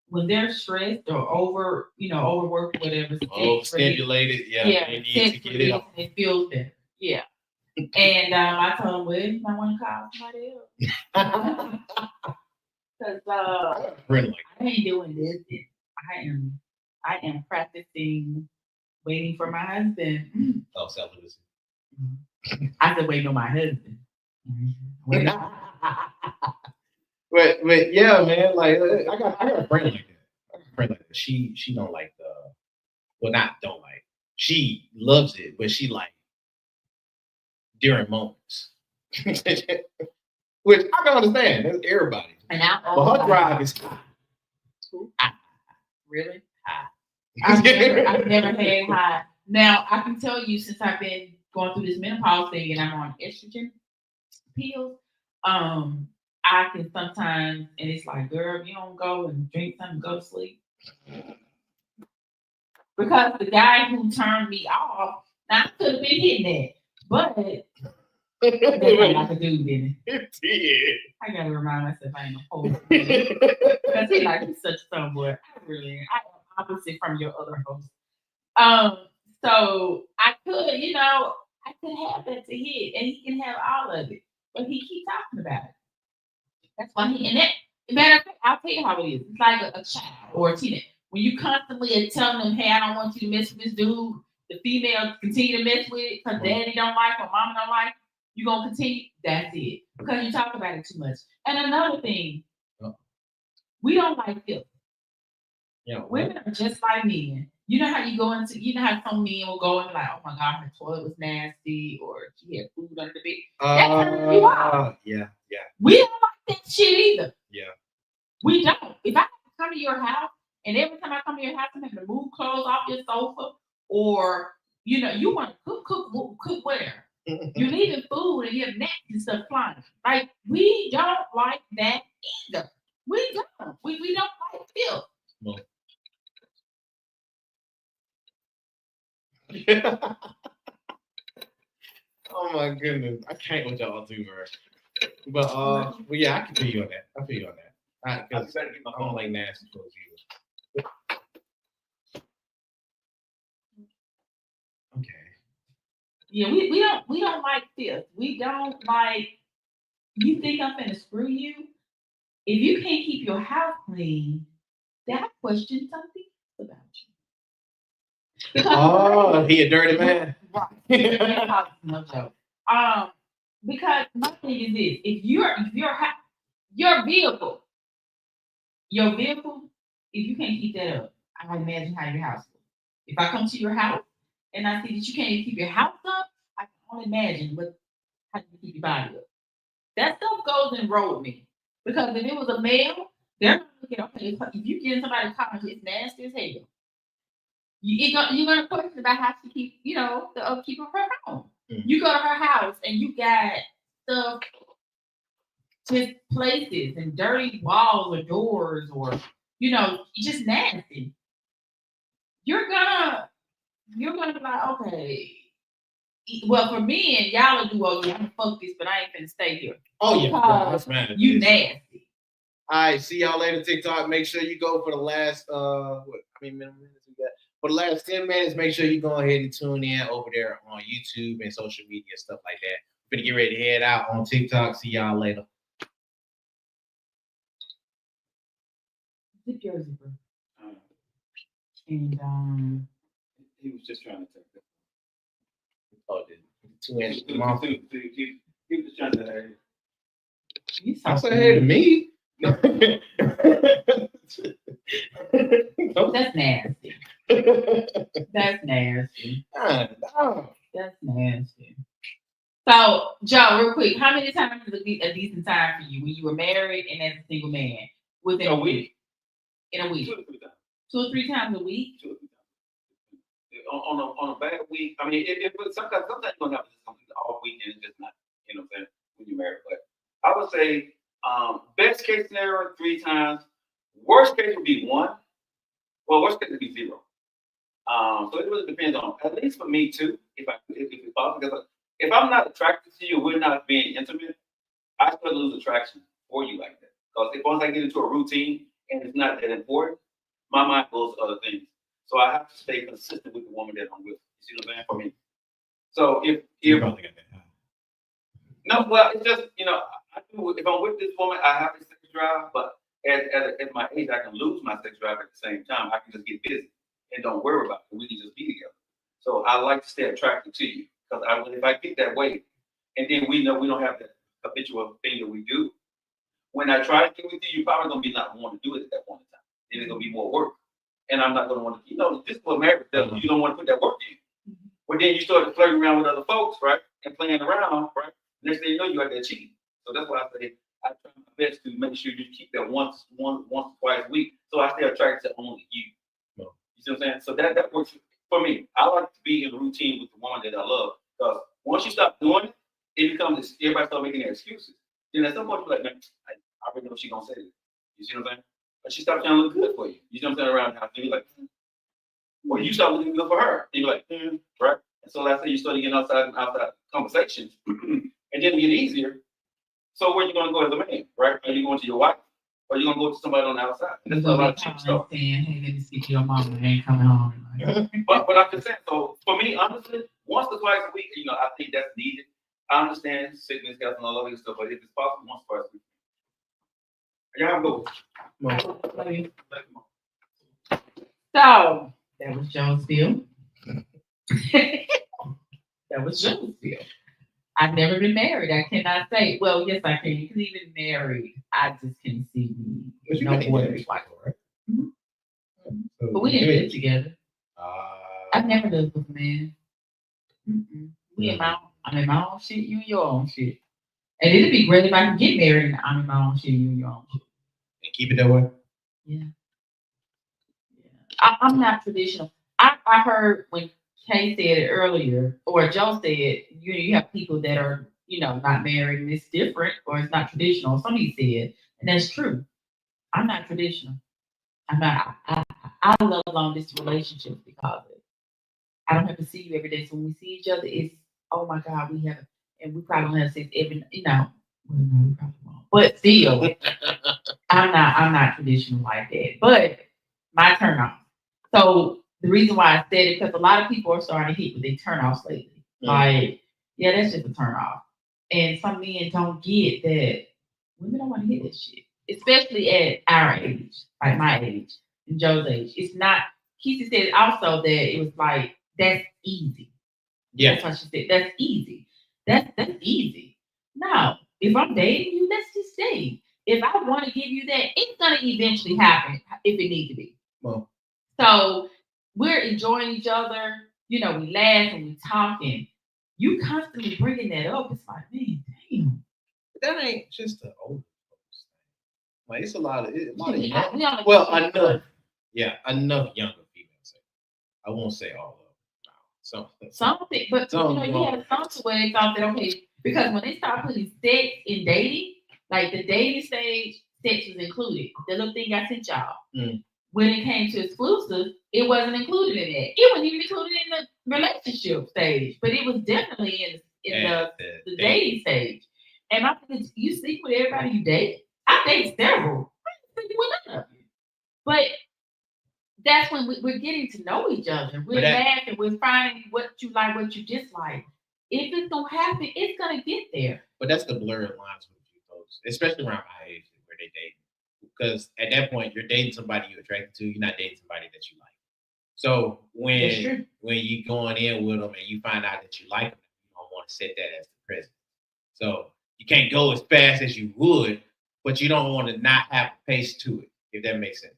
when they're stressed or overworked or whatever, Stimulated, they need to get it off. It feels better. Yeah. And I told him, well, you might want to call somebody else. Because I ain't doing this. I am practicing waiting for my husband. Oh, celibacy. I said waiting on my husband. But yeah, man, like I got a friend like that. She don't like don't like. She loves it, but she like during moments. Which I can understand. That's everybody. And but her drive is high. Really? High. I've never had high. Now I can tell you since I've been going through this menopause thing and I'm on estrogen pills, I can sometimes, and it's like, girl, if you don't go and drink something, go to sleep. Because the guy who turned me off, now I could have been hitting that, but that's what I could do, didn't it? did. I gotta remind myself I ain't a host. Because he like he's such a boy. I am opposite from your other host. So I could, I could have that to hit, and he can have all of it, but he keep talking about it. That's why matter of fact, I'll tell you how it is. It's like a child or a teenager. When you constantly are telling them, hey, I don't want you to mess with this dude, the female continue to mess with it because daddy don't like or mama don't like, you're going to continue. That's it. Because you talk about it too much. And another thing, we don't like filth. Yeah, women are just like men. You know how how some men will go and be like, oh my God, her toilet was nasty or she had food under the bed. That turns you off. Yeah. We don't like that shit either. Yeah. We don't. If I have to come to your house and every time I come to your house, I'm having to move clothes off your sofa or, you want to cook where? You're leaving food and you have napkins and stuff flying. Like, we don't like that either. We don't. We don't like filth. No. Oh my goodness. I can't with y'all too, bro. But yeah, I can feel you on that. I feel you on that. I Because better get my I don't phone. like nasty clothes either. Okay. Yeah, we don't like this. We don't like. You think I'm gonna screw you? If you can't keep your house clean, then I question something about you. Because Oh, he a dirty man. right. No joke. Because my thing is this: if your vehicle, if you can't keep that up, I imagine how your house will. If I come to your house and I see that you can't even keep your house up, I can only imagine how you keep your body up. That stuff goes and roll with me. Because if it was a male, they're not looking, okay, if you get somebody comment, it's nasty as hell. You're gonna question about how to keep, the upkeep of her home. Mhm. You go to her house and you got stuff, just places and dirty walls or doors or just nasty. You're gonna be like, okay. Well, for me and y'all will do, oh yeah, I'm gonna fuck this, but I ain't finna stay here. Oh yeah, Because that's man. you nasty. All right, see y'all later, TikTok. Make sure you go for the last how many minutes we got? For the last 10 minutes, make sure you go ahead and tune in over there on YouTube and social media stuff like that. We're gonna get ready to head out on TikTok. See y'all later. Zip your zipper. And He was just trying to take that. Oh, two inches. He was just trying to. you I so said hey to me. that's nasty. That's nasty. No. That's nasty. So, Joe, real quick, how many times is a decent time for you when you were married and as a single man? Within A week. In a week. 2 or 3 times. 2 or 3 times a week? 2 or 3 times. On a bad week, I mean, if sometimes you don't have something off weekend, it's just not, what I'm saying, when you're married. But I would say, best case scenario, 3 times. Worst case would be 1. Well, worst case would be 0. So it really depends on, at least for me too, if it's possible. Because if I'm not attracted to you, we're not being intimate, I still lose attraction for you like that. Because once I get into a routine and it's not that important, my mind goes to other things. So I have to stay consistent with the woman that I'm with. You see what I'm saying? For me. So if probably got that. no, well, it's just I do. If I'm with this woman, I have a sex drive, but at my age, I can lose my sex drive at the same time. I can just get busy and don't worry about it. We can just be together. So I like to stay attracted to you because if I get that way, and then we know we don't have that habitual thing that we do. When I try to get with you, you're probably gonna be not want to do it at that point in time. Then it's gonna be more work, and I'm not gonna want to. This is what marriage does. You don't want to put that work in. But then you start flirting around with other folks, right, and playing around, right. Next thing you know, you out there cheating. So that's why I say I try my best to make sure you keep that once, twice a week. So I stay attracted to only you. No. You see what I'm saying? So that works for me. I like to be in a routine with the woman that I love because once you stop doing it, it becomes everybody start making their excuses. Then at some point you're like, man, I already know she's gonna say it. You see what I'm saying? But she stopped trying to look good for you. You see what I'm saying? Around the house, and you're like, or you start looking good for her. And you're like, right? And so let's say you start getting outside conversations, and then it get easier. So where you gonna go as a man, right? Are you going to your wife, or are you gonna go to somebody on the outside? And that's a lot of cheap stuff. Saying, hey, let me speak to your mama. I ain't coming home. But I'm just saying. So for me, honestly, once or twice a week, I think that's needed. I understand sickness, health, and all of this stuff, but if it's possible, once or twice a week. Y'all have a good one. So that was Joe's spiel. That was Joe's spiel. I've never been married. I cannot say. Well, yes, I can. Because even married, I just can't see me. But you No got boy. engaged, right? Mhm. So But we didn't live together. Uh, I've never lived with a man. Mm-mm. I'm in my own shit. You in your own shit. And it'd be great if I could get married and I'm in my own shit. You in your own shit. and keep it that way. Yeah. I'm not traditional. I heard when Kay said it earlier, or Joe said, you have people that are, not married and it's different or it's not traditional. Somebody said, and that's true. I'm not traditional. I'm not. I love long distance relationships because of it. I don't have to see you every day. So when we see each other, it's, oh my God, we probably don't have sex every, Well, no, you probably won't. But still, I'm not traditional like that. But my turn off. So the reason why I said it, because a lot of people are starting to hit with their turnoffs lately. Like, yeah, that's just a turn off. And some men don't get that women don't want to hear this shit. Especially at our age, like my age and Joe's age. It's not Kesey said also that it was like, that's easy. Yeah. That's what she said. That's easy. That's easy. No, if I'm dating you, let's just date. If I want to give you that, it's gonna eventually happen if it needs to be. Well, So we're enjoying each other. You know, we laugh and we talking. You constantly bringing that up. It's like, man, damn. that ain't just the old folks thing. Like it's a lot of We young, only- well, enough. Yeah, enough younger females. I won't say all of them. No. Something, but you know, you had some where they thought that okay, because when they start putting sex in dating, like the dating stage, sex was included. The little thing I sent y'all. Mm. When it came to exclusive, it wasn't included in that. It wasn't even included in the relationship stage, but it was definitely in the dating stage. And my thing is, you sleep with everybody you date. I date several. I sleep with none of you. But that's when we're getting to know each other. We're laughing. We're finding what you like, what you dislike. If it's gonna happen, it's gonna get there. But that's the blurred lines with you folks, especially around my age where they date. Because at that point, you're dating somebody you're attracted to. You're not dating somebody that you like. So when you going in with them and you find out that you like them, you don't want to set that as the present. So you can't go as fast as you would, but you don't want to not have a pace to it. If that makes sense.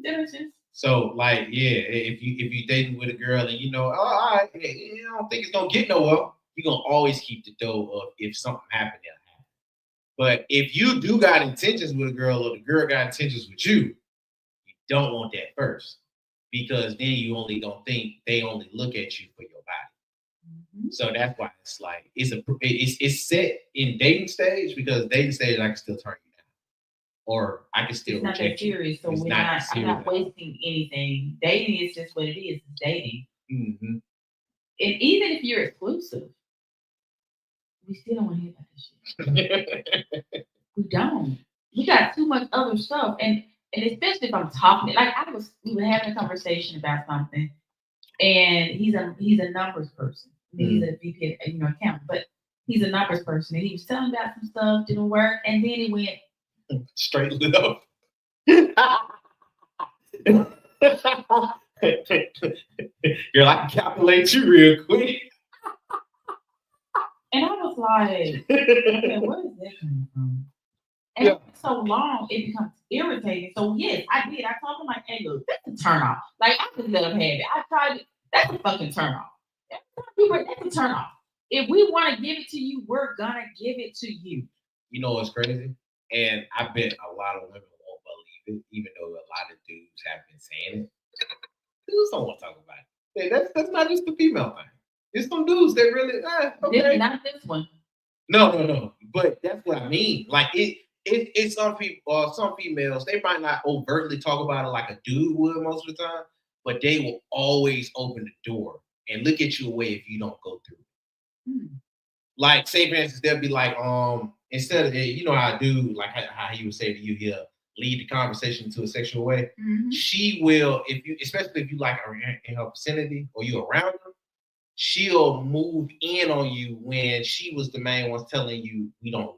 That makes sense. So like, yeah, if you dating with a girl and you know, all right, I don't think it's gonna get nowhere, you're gonna always keep the door of if something happened, it'll happen. But if you do got intentions with a girl or the girl got intentions with you, you don't want that first. Because then you only don't think they only look at you for your body. Mm-hmm. So that's why it's like it's set in dating stage because dating stage I can still turn you down. Or I can still reject you. It's not that serious, so I'm not wasting anything. Dating is just what it is. It's dating. Mm-hmm. And even if you're exclusive, we still don't want to hear about this shit. We don't. We got too much other stuff. And especially if I'm talking, like we were having a conversation about something, and he's a numbers person. I mean, he's a VP, accountant, but he's a numbers person. And he was telling about some stuff, didn't work, and then he went, straight lit up. Girl, I can calculate you real quick. And I was like, okay, where is that coming from? And after so long, it becomes irritating. So yes, I did. I told him like, hey, look, that's a turn off. Like I just let him have it. I tried it. That's a fucking turn off. That's a turn off. If we want to give it to you, we're gonna give it to you. You know what's crazy? And I bet a lot of women won't believe it, even though a lot of dudes have been saying it. Dudes don't want to talk about it. Hey, that's not just the female thing. There's some dudes that really, okay. This, not this one. No. But that's what I mean. Like it's some people, some females, they might not overtly talk about it like a dude would most of the time, but they will always open the door and look at you away if you don't go through it. Like, say for instance, they'll be like, instead of, you know how I do, like how he would say to you, he'll lead the conversation to a sexual way. Mm-hmm. She will, especially if you like her in her vicinity or you around her, she'll move in on you when she was the main one telling you we don't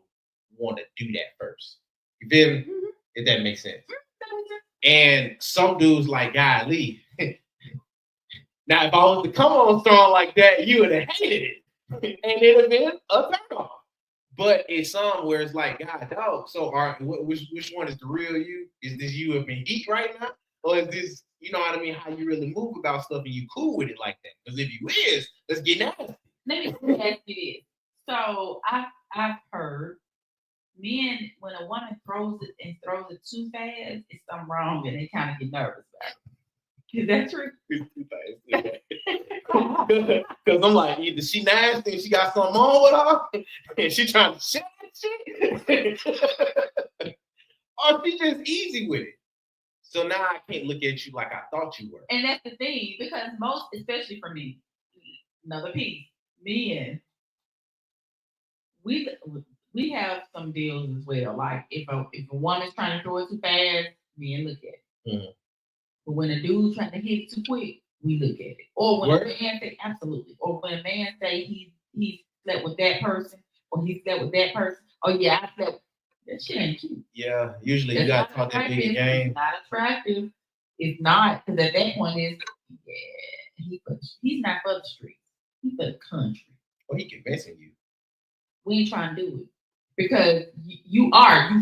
want to do that first. You feel me? Mm-hmm. If that makes sense. Mm-hmm. And some dudes like, golly. Now, if I was to come on strong like that, you would have hated it. And it'd have been a turn off. But it's some where it's like, God, dog. So, which one is the real you? Is this you up in heat right now, or is this, you know what I mean? How you really move about stuff and you cool with it like that? Because if you is, let's get nasty. Let me ask you this. So I've heard men, when a woman throws it too fast, it's something wrong, and they kind of get nervous about it. Is that true? Because I'm like, either she nasty and she got something on with her, and she trying to shit that shit, or she just easy with it. So now I can't look at you like I thought you were. And that's the thing, because most, especially for me, another piece, men, we have some deals as well. Like if a woman's trying to throw it too fast, men look at it. Mhm. But when a dude's trying to hit it too quick, we look at it. Or when Word? a man say absolutely, or when a man say he slept with that person, or he slept with that person. Oh yeah, I slept. That shit ain't cute. Yeah, usually you That's gotta not talk that big attractive. game. It's not attractive. It's not, because at that point is he's not for the streets. He's for the country. Well, he convincing you. We ain't trying to do it because you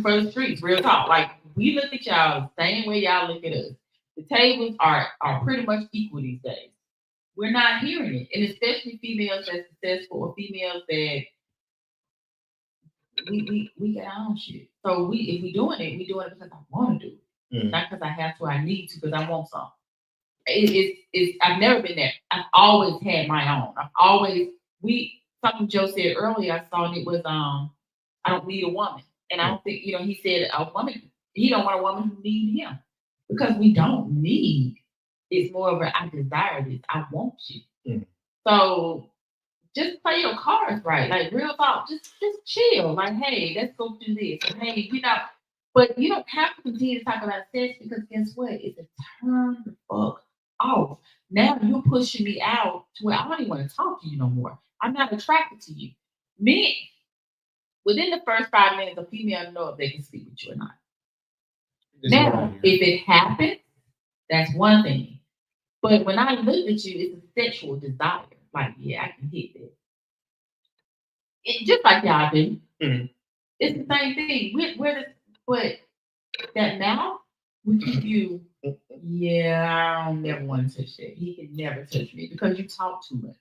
for the streets. Real talk. Like we look at y'all the same way y'all look at us. The tables are pretty much equal these days. We're not hearing it, and especially females that's successful or females that we get our own shit. So if we doing it because I want to do it, Mhm. not because I have to. I need to because I want something. I've never been there. I've always had my own. Something Joe said earlier. I saw, and it was I don't need a woman, and I don't think he said a woman. He don't want a woman who needs him because we don't need. It's more of a I desire this. I want you. Mhm. So just play your cards right. Like real talk. Just chill. Like hey, let's go do this. And hey, but you don't have to continue to talk about sex because guess what? It's a turn the fuck off. Now you're pushing me out to where I don't even want to talk to you no more. I'm not attracted to you. Men, within the first 5 minutes, a female know if they can sleep with you or not. Just Now, wrong. if it happens, that's one thing. But when I look at you, it's a sexual desire. Like, yeah, I can hit that. Just like y'all do. Mhm. It's the same thing. But that mouth will keep you. Yeah, I don't never want to touch that. He can never touch me because you talk too much.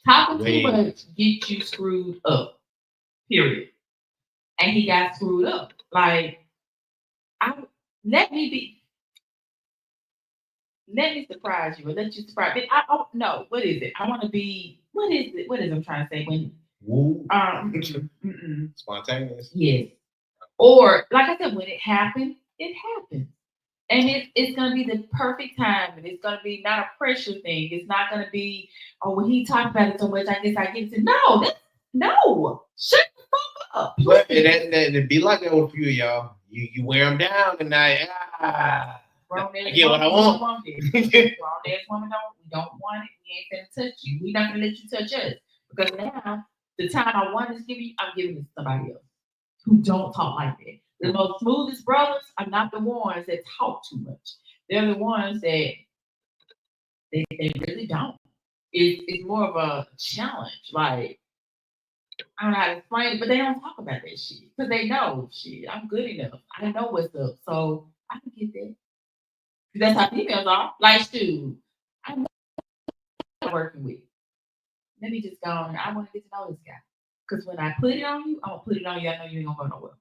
Talking Wait. too much gets you screwed up. Period. And he got screwed up. Like, let me surprise you, or let you surprise me. No, what is it? I want to be. What is it? What is I'm trying to say? When Woo. Spontaneous. Spontaneous. Yes. Or like I said, when it happens, it happens. And it's gonna be the perfect time, and it's gonna be not a pressure thing. It's not gonna be, oh, when he talked about it so much, I guess I get it. No. Shut the fuck up. But it be like that with a few of y'all. You wear them down tonight. Grown I get what I want. Grown ass woman we don't want it. We ain't gonna touch you. We not gonna let you touch us. Because now the time I want to give you, I'm giving it to somebody else who don't talk like that. The most smoothest brothers are not the ones that talk too much. They're the ones that they really don't. It's more of a challenge. Like, I don't know how to explain it, but they don't talk about that shit. Because they know shit. I'm good enough. I know what's up. So I can get that. That's how females are. Like, dude, I'm not working with. Let me just go on. I want to get to know this guy. Because when I put it on you, I'm going to put it on you. I know you ain't going to go nowhere.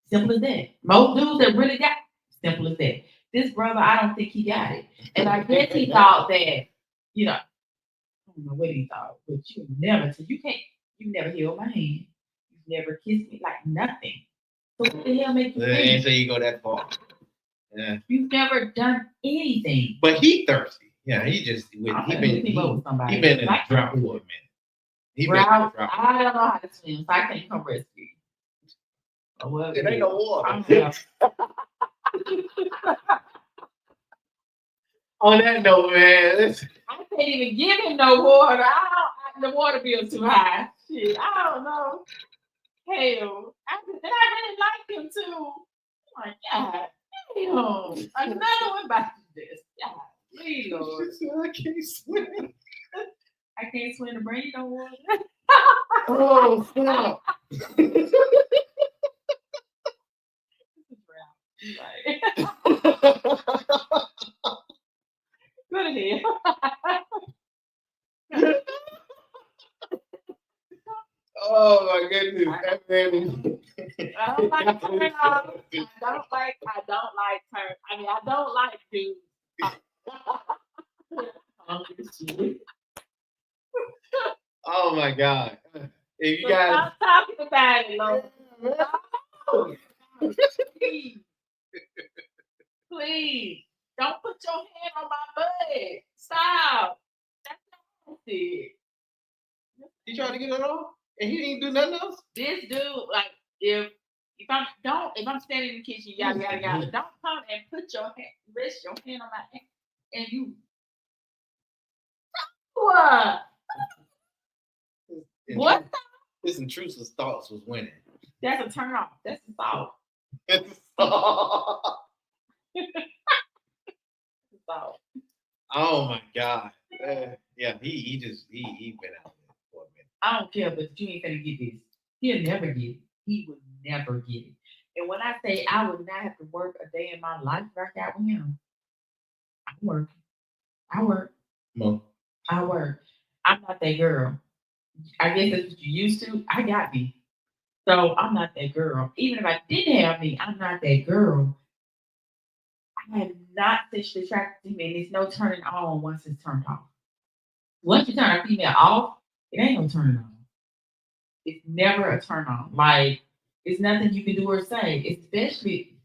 Simple as that. Most dudes that really got it, simple as that. This brother, I don't think he got it. And I guess he thought that, I don't know what he thought, but you never held my hand. You never kissed me, like nothing. So what the hell make you think? Until you go that far. Yeah. You've never done anything. But he thirsty. Yeah, he been in a drought for a minute. Drought. I don't know how to swim, so I can't come rescue you. Well, it ain't no water. On that note, man, I can't even give him no water. The water bill's too high. Shit, I don't know. Hell, I really like him too. Oh my God. Damn. Another one about this. God, please, Lord. I can't swim. I can't swim to bring you no water. Oh, stop. Go ahead. Oh my goodness. I don't like turn off. I don't like turn. I mean, I don't like dudes. Oh my God. If you So guys stop talking about it, Lord. Please. Don't put your hand on my butt. Stop. That's nasty. you trying to get it off? And he didn't do nothing else. This dude, like, if I'm standing in the kitchen, yada yada yada, don't come and put your hand, rest your hand on my hand, and you what? What? His intrusive thoughts was winning. That's a turn off. That's assault. Assault. Oh my God. Yeah, he went out there for a minute. I don't care, but you ain't gonna get this. He'll never get it. He would never get it. And when I say I would not have to work a day in my life right out with him, I'm working. I work. Come I work. I'm not that girl. I guess that's what you used to. I got me. So I'm not that girl. Even if I didn't have me, I'm not that girl. I am not sexually attracted to me, and there's no turning on once it's turned off. Once you turn a female off, it ain't no turning on. It's never a turn on. Like, it's nothing you can do or say, especially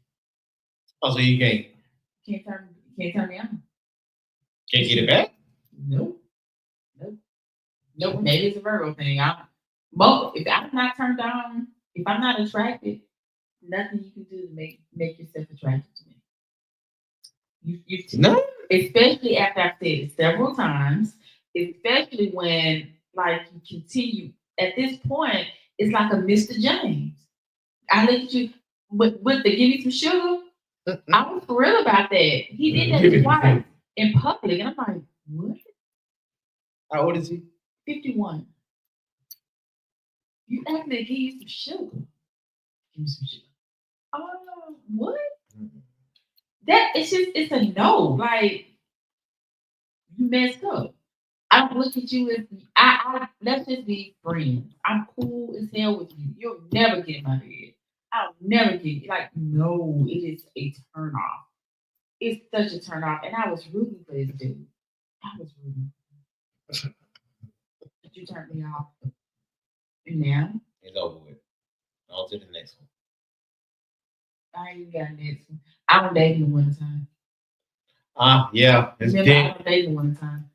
Oh, so you can't turn me on. get it back? Nope. Maybe it's a Virgo thing. If I'm not turned on, if I'm not attracted, nothing you can do to make yourself attracted to me. No. Especially after I've said it several times, especially when like you continue at this point, it's like a Mr. James. I look at you with the give me some sugar. I was for real about that. He did that twice in public, and I'm like, what? How old is he? 51. You asked me to give you some sugar. Give me some sugar. What? That it's a no. Like, you messed up. I don't look at you as I let's just be friends. I'm cool as hell with you. You'll never get in my head. I'll never get it. Like, no, it is a turn off. It's such a turn off. And I was rooting for this dude. I was rooting. But you turned me off. And now It's over with. On to the next one. I ain't got next one. I don't date him one time. Yeah. It's Remember, I big. don't date him one time.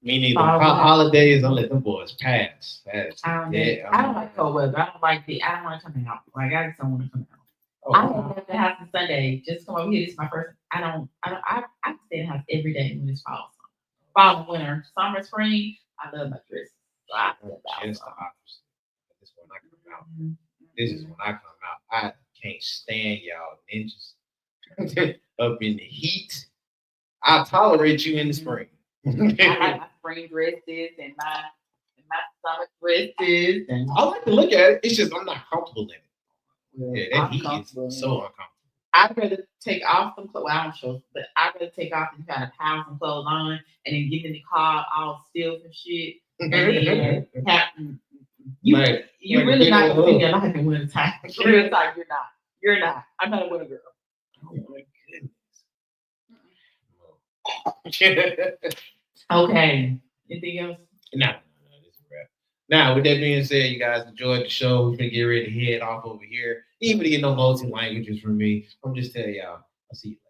Me neither. Oh, Holidays, I let them boys pass. I don't like cold weather. I don't like the. I don't want to come out. Like, I just don't want to come out. Oh, I don't have the house on Sunday. Just come over here. This is my first. I stay in the house every day when it's fall and winter, summer, spring. I love my dresses. So I love that. Just the opposite. This when I come out. This is when I come out. I can't stand y'all ninjas up in the heat. I'll tolerate you in the spring. I like my spring dresses and my summer dresses. And I like to look at it. It's just I'm not comfortable in it. Yeah, that heat is so uncomfortable. I'd rather take off some clothes. Well, I don't show, but I'd rather take off and try to pile some clothes on and then get in the car all still and shit. And then you really not gonna see your life in winter time. Real time, you're not. I'm not a winter girl. Oh my goodness. Okay. Anything else? No, this is a wrap. Now, with that being said, you guys enjoyed the show. We're gonna get ready to head off over here. Even to get no multi languages from me, I'm just telling y'all. I'll see you later.